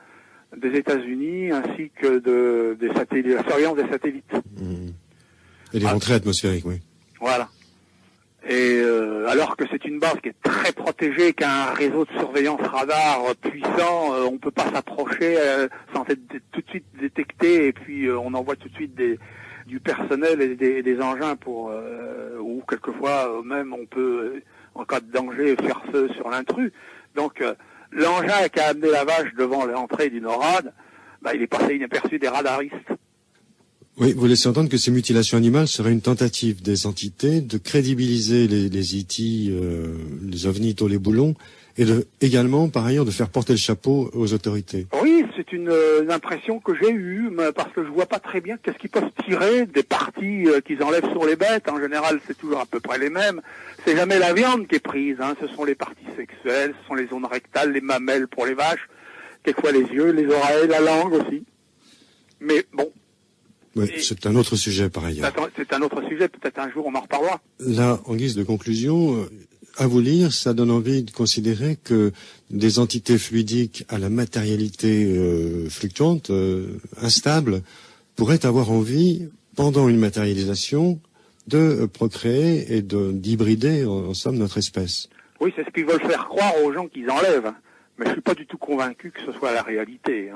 des États-Unis, ainsi que des satellites, la surveillance des satellites. Et les rentrées atmosphériques, oui. Voilà. Et alors que c'est une base qui est très protégée, qui a un réseau de surveillance radar puissant, on peut pas s'approcher sans être tout de suite détecté, et puis on envoie tout de suite du personnel et des engins ou quelquefois même on peut, en cas de danger, faire feu sur l'intrus. Donc l'engin qui a amené la vache devant l'entrée du NORAD, il est passé inaperçu des radaristes. Oui, vous laissez entendre que ces mutilations animales seraient une tentative des entités de crédibiliser les E.T., les ovnis, les boulons, et également, par ailleurs, de faire porter le chapeau aux autorités. Oui, c'est une impression que j'ai eue, parce que je vois pas très bien qu'est-ce qu'ils peuvent tirer des parties qu'ils enlèvent sur les bêtes. En général, c'est toujours à peu près les mêmes. C'est jamais la viande qui est prise, ce sont les parties sexuelles, ce sont les zones rectales, les mamelles pour les vaches, quelquefois les yeux, les oreilles, la langue aussi. Mais bon. Oui, c'est un autre sujet par ailleurs. C'est un autre sujet, peut-être un jour on en reparlera. Là, en guise de conclusion, à vous lire, ça donne envie de considérer que des entités fluidiques à la matérialité fluctuante, instable, pourraient avoir envie, pendant une matérialisation, de procréer et d'hybrider, en somme, notre espèce. Oui, c'est ce qu'ils veulent faire croire aux gens qu'ils enlèvent. Mais je suis pas du tout convaincu que ce soit la réalité.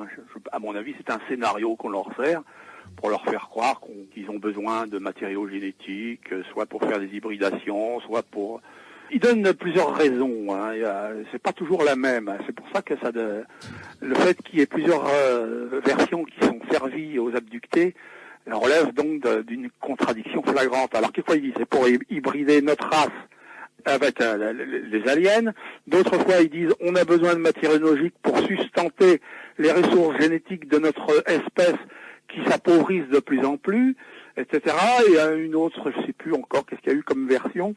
À mon avis, c'est un scénario qu'on leur sert pour leur faire croire qu'ils ont besoin de matériaux génétiques, soit pour faire des hybridations, soit pour... Ils donnent plusieurs raisons. C'est pas toujours la même. C'est pour ça que le fait qu'il y ait plusieurs versions qui sont servies aux abductés relève donc d'une contradiction flagrante. Alors quelquefois ils disent c'est pour hybrider notre race avec les aliens. D'autres fois ils disent on a besoin de matière logique pour sustenter les ressources génétiques de notre espèce qui s'appauvrissent de plus en plus, etc. Et il y a une autre, je sais plus encore qu'est-ce qu'il y a eu comme version,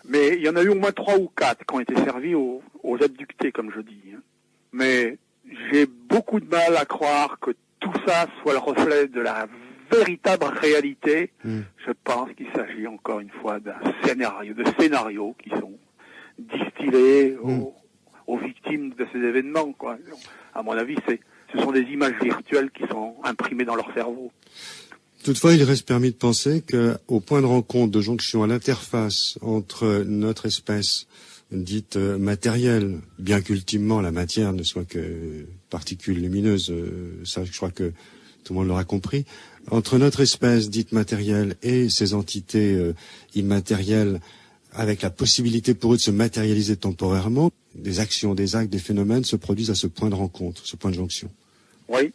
mais il y en a eu au moins 3 ou 4 qui ont été servis aux abductés, comme je dis. Mais j'ai beaucoup de mal à croire que tout ça soit le reflet de la véritable réalité. Je pense qu'il s'agit encore une fois de scénarios qui sont distillés aux victimes de ces événements, quoi. À mon avis, ce sont des images virtuelles qui sont imprimées dans leur cerveau. Toutefois, il reste permis de penser qu'au point de rencontre, de jonction à l'interface entre notre espèce dite matérielle, bien qu'ultimement la matière ne soit que particules lumineuses, ça je crois que tout le monde l'aura compris, entre notre espèce dite matérielle et ces entités immatérielles, avec la possibilité pour eux de se matérialiser temporairement, des actions, des actes, des phénomènes se produisent à ce point de rencontre, ce point de jonction. Oui.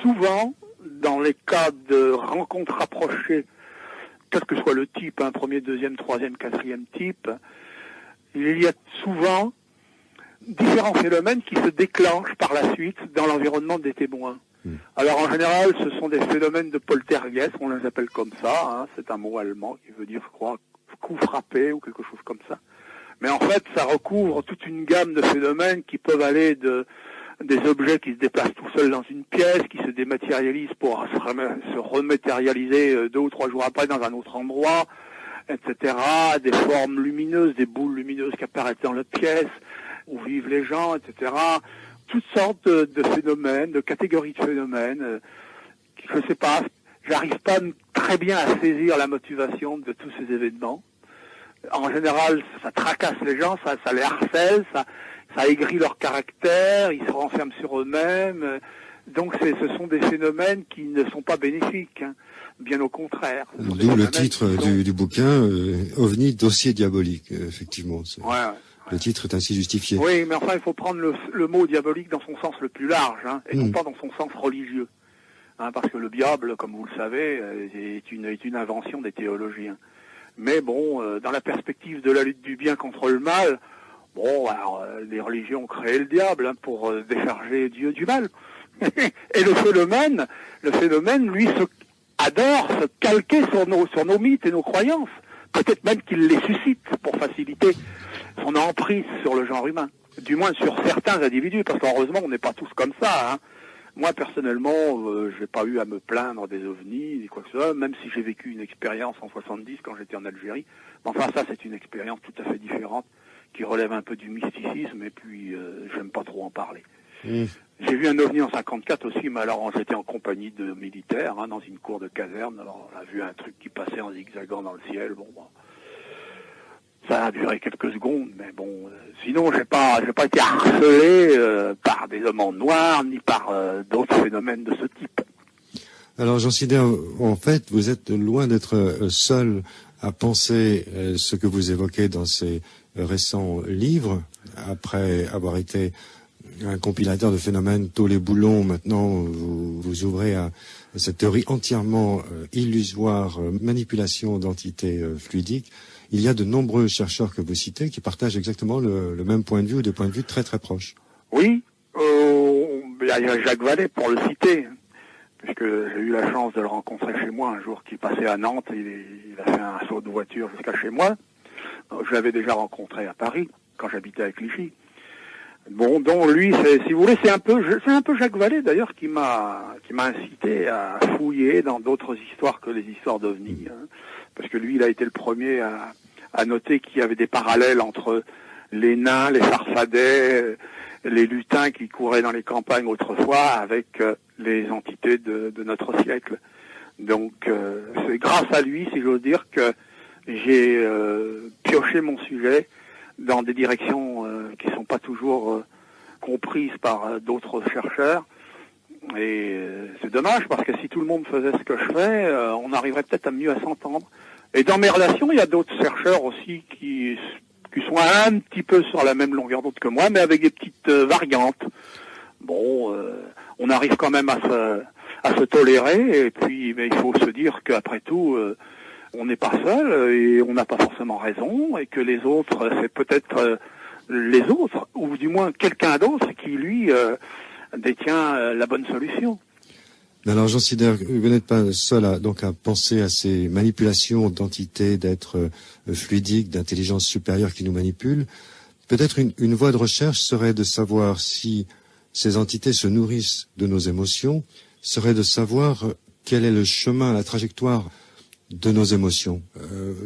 Souvent, dans les cas de rencontres rapprochées, quel que soit le type, premier, deuxième, troisième, quatrième type, il y a souvent différents phénomènes qui se déclenchent par la suite dans l'environnement des témoins. Alors en général, ce sont des phénomènes de poltergeist, on les appelle comme ça, c'est un mot allemand qui veut dire, je crois, coup frappé ou quelque chose comme ça. Mais en fait, ça recouvre toute une gamme de phénomènes qui peuvent aller des objets qui se déplacent tout seuls dans une pièce, qui se dématérialisent pour se rematérialiser 2 ou 3 jours après dans un autre endroit, etc. Des formes lumineuses, des boules lumineuses qui apparaissent dans la pièce, où vivent les gens, etc. Toutes sortes de phénomènes, de catégories de phénomènes. Je sais pas, j'arrive pas très bien à saisir la motivation de tous ces événements. En général, ça tracasse les gens, ça les harcèle, ça aigrit leur caractère, ils se renferment sur eux-mêmes. Donc ce sont des phénomènes qui ne sont pas bénéfiques, hein. Bien au contraire. D'où le titre du bouquin, OVNI, dossier diabolique, effectivement. Ouais. Le titre est ainsi justifié. Oui, mais enfin, il faut prendre le mot diabolique dans son sens le plus large, hein, et non pas dans son sens religieux. Hein, parce que le diable, comme vous le savez, est une invention des théologiens. Mais bon, dans la perspective de la lutte du bien contre le mal, bon, alors, les religions ont créé le diable, hein, pour décharger Dieu du mal. Et le phénomène, lui, adore se calquer sur nos mythes et nos croyances. Peut-être même qu'il les suscite pour faciliter son emprise sur le genre humain. Du moins sur certains individus, parce qu'heureusement, on n'est pas tous comme ça, hein. Moi, personnellement, j'ai pas eu à me plaindre des ovnis, ni quoi que ce soit, même si j'ai vécu une expérience en 70 quand j'étais en Algérie. Mais enfin, ça, c'est une expérience tout à fait différente, qui relève un peu du mysticisme, et puis j'aime pas trop en parler. J'ai vu un ovni en 54 aussi, mais alors j'étais en compagnie de militaires, hein, dans une cour de caserne. Alors on a vu un truc qui passait en zigzagant dans le ciel. Bon, ça a duré quelques secondes, mais bon. Sinon, j'ai pas été harcelé par des hommes en noir, ni par d'autres phénomènes de ce type. Alors Jean Sider, en fait, vous êtes loin d'être seul à penser ce que vous évoquez dans ces récents livres, après avoir été un compilateur de phénomènes tôt les boulons. Maintenant, vous ouvrez à cette théorie entièrement illusoire, manipulation d'entités fluidiques. Il y a de nombreux chercheurs que vous citez qui partagent exactement le même point de vue, ou des points de vue très très proches. Oui, il y a Jacques Vallée pour le citer, puisque j'ai eu la chance de le rencontrer chez moi un jour qui passait à Nantes. Il a fait un saut de voiture jusqu'à chez moi. Je l'avais déjà rencontré à Paris, quand j'habitais à Clichy. Bon, donc lui, si vous voulez, c'est un peu Jacques Vallée d'ailleurs qui m'a incité à fouiller dans d'autres histoires que les histoires d'OVNI, hein, parce que lui, il a été le premier à noter qu'il y avait des parallèles entre les nains, les farfadets, les lutins qui couraient dans les campagnes autrefois avec les entités de notre siècle. Donc, c'est grâce à lui, si j'ose dire, que j'ai pioché mon sujet dans des directions qui sont pas toujours comprises par d'autres chercheurs. Et c'est dommage, parce que si tout le monde faisait ce que je fais, on arriverait peut-être mieux à s'entendre. Et dans mes relations, il y a d'autres chercheurs aussi qui sont un petit peu sur la même longueur d'onde que moi, mais avec des petites variantes. Bon, on arrive quand même à se tolérer, et puis mais il faut se dire qu'après tout, on n'est pas seul, et on n'a pas forcément raison, et que les autres, c'est peut-être les autres, ou du moins quelqu'un d'autre qui, lui, détient la bonne solution. Alors Jean Sider, vous n'êtes pas seul à penser à ces manipulations d'entités, d'êtres fluidiques, d'intelligence supérieure qui nous manipulent. Peut-être une voie de recherche serait de savoir si ces entités se nourrissent de nos émotions, serait de savoir quel est le chemin, la trajectoire de nos émotions.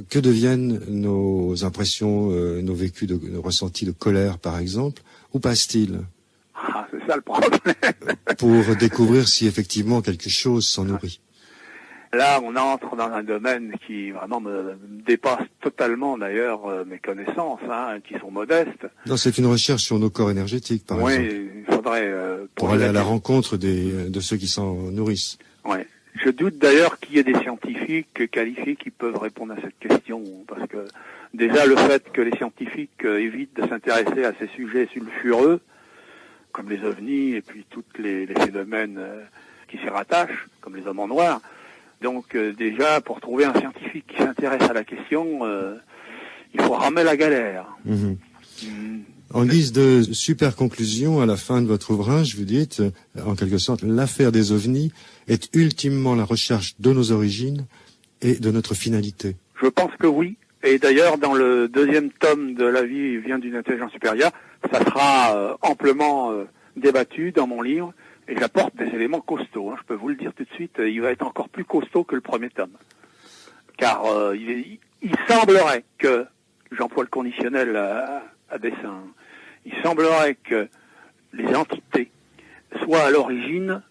Que deviennent nos impressions, nos vécus, nos ressentis de colère, par exemple? Où passe-t-il? Ah, c'est ça le problème. Pour découvrir si effectivement quelque chose s'en nourrit. Là, on entre dans un domaine qui vraiment me dépasse totalement, d'ailleurs, mes connaissances, hein, qui sont modestes. Non, c'est une recherche sur nos corps énergétiques, par exemple. Oui, il faudrait... pour aller à la rencontre de ceux qui s'en nourrissent. Oui. Je doute d'ailleurs qu'il y ait des scientifiques qualifiés qui peuvent répondre à cette question, parce que déjà le fait que les scientifiques évitent de s'intéresser à ces sujets sulfureux, comme les ovnis et puis tous les phénomènes qui s'y rattachent, comme les hommes en noir. Donc déjà, pour trouver un scientifique qui s'intéresse à la question, il faut ramer la galère. En guise de super conclusion, à la fin de votre ouvrage, vous dites, en quelque sorte, l'affaire des ovnis est ultimement la recherche de nos origines et de notre finalité. Je pense que oui. Et d'ailleurs, dans le deuxième tome de La vie vient d'une intelligence supérieure, ça sera amplement débattu dans mon livre, et j'apporte des éléments costauds. Je peux vous le dire tout de suite, il va être encore plus costaud que le premier tome. Car il semblerait que, j'emploie le conditionnel à dessein, il semblerait que les entités soient à l'origine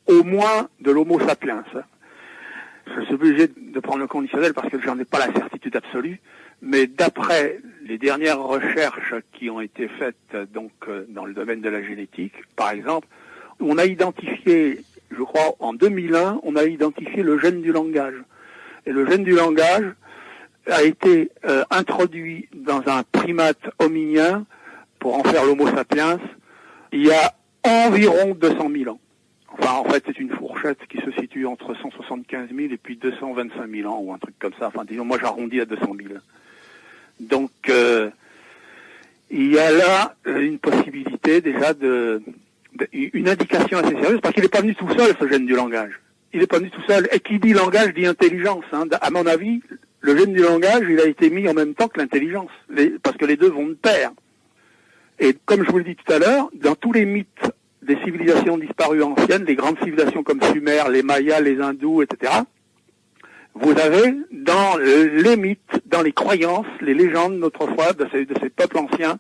au moins de l'Homo sapiens. Je suis obligé de prendre le conditionnel parce que j'en ai pas la certitude absolue, mais d'après les dernières recherches qui ont été faites donc dans le domaine de la génétique, par exemple, on a identifié, je crois en 2001, on a identifié le gène du langage. Et le gène du langage a été introduit dans un primate hominien pour en faire l'Homo sapiens il y a environ 200 000 ans. Enfin, en fait, c'est une fourchette qui se situe entre 175 000 et puis 225 000 ans, ou un truc comme ça. Enfin, disons, moi, j'arrondis à 200 000. Donc, il y a là une possibilité, déjà, une indication assez sérieuse, parce qu'il n'est pas venu tout seul, ce gène du langage. Il n'est pas venu tout seul. Et qui dit langage, dit intelligence. Hein. À mon avis, le gène du langage, il a été mis en même temps que l'intelligence, parce que les deux vont de pair. Et comme je vous le dis tout à l'heure, dans tous les mythes des civilisations disparues anciennes, les grandes civilisations comme Sumer, les Mayas, les Hindous, etc., vous avez dans les mythes, dans les croyances, les légendes d'autrefois de ces peuples anciens,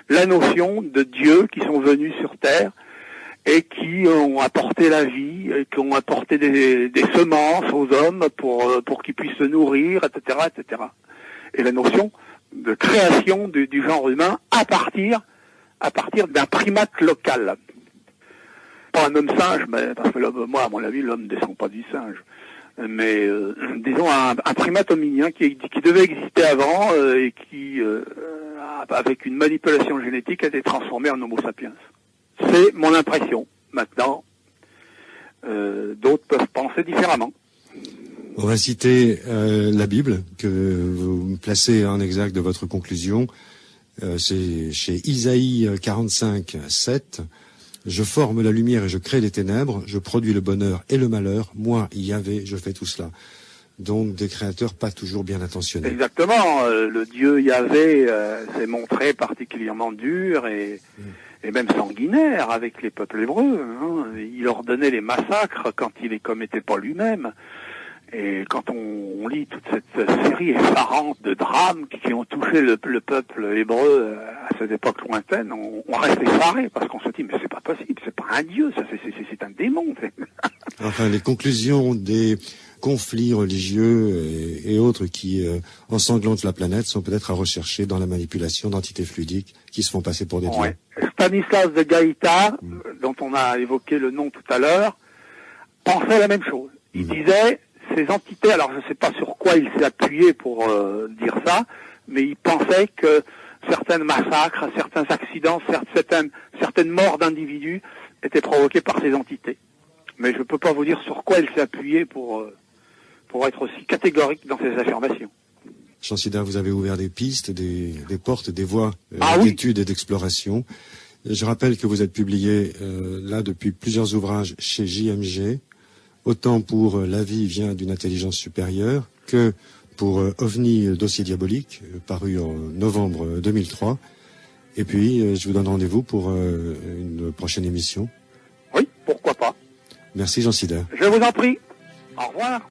la notion de dieux qui sont venus sur Terre et qui ont apporté la vie, et qui ont apporté des semences aux hommes pour qu'ils puissent se nourrir, etc., etc. Et la notion de création du genre humain à partir d'un primate local. Pas un homme singe, mais parce que moi, à mon avis, l'homme ne descend pas du singe. Mais disons un primate hominien qui devait exister avant et qui, avec une manipulation génétique, a été transformé en Homo sapiens. C'est mon impression. Maintenant, d'autres peuvent penser différemment. On va citer la Bible, que vous placez en exergue de votre conclusion. C'est chez Isaïe 45, 7. Je forme la lumière et je crée les ténèbres, je produis le bonheur et le malheur, moi, Yahvé, je fais tout cela. Donc des créateurs pas toujours bien intentionnés. Exactement, le Dieu Yahvé s'est montré particulièrement dur et même sanguinaire avec les peuples hébreux. Hein. Il ordonnait les massacres quand il les commettait pas lui-même. Et quand on lit toute cette série effarante de drames qui ont touché le peuple hébreu à cette époque lointaine, on reste effaré parce qu'on se dit mais c'est pas possible, c'est pas un dieu, ça c'est un démon. Enfin, les conclusions des conflits religieux et autres qui ensanglantent la planète sont peut-être à rechercher dans la manipulation d'entités fluidiques qui se font passer pour des dieux. Stanislas de Gaïta, dont on a évoqué le nom tout à l'heure, pensait la même chose. Il disait ces entités, alors je ne sais pas sur quoi il s'est appuyé pour dire ça, mais il pensait que certains massacres, certains accidents, certaines morts d'individus étaient provoqués par ces entités. Mais je ne peux pas vous dire sur quoi il s'est appuyé pour être aussi catégorique dans ses affirmations. Jean Sida, vous avez ouvert des pistes, des portes, des voies d'études et d'exploration. Je rappelle que vous êtes publié là depuis plusieurs ouvrages chez JMG, autant pour La vie vient d'une intelligence supérieure que pour OVNI, dossier diabolique, paru en novembre 2003. Et puis, je vous donne rendez-vous pour une prochaine émission. Oui, pourquoi pas. Merci Jean Sida. Je vous en prie. Au revoir.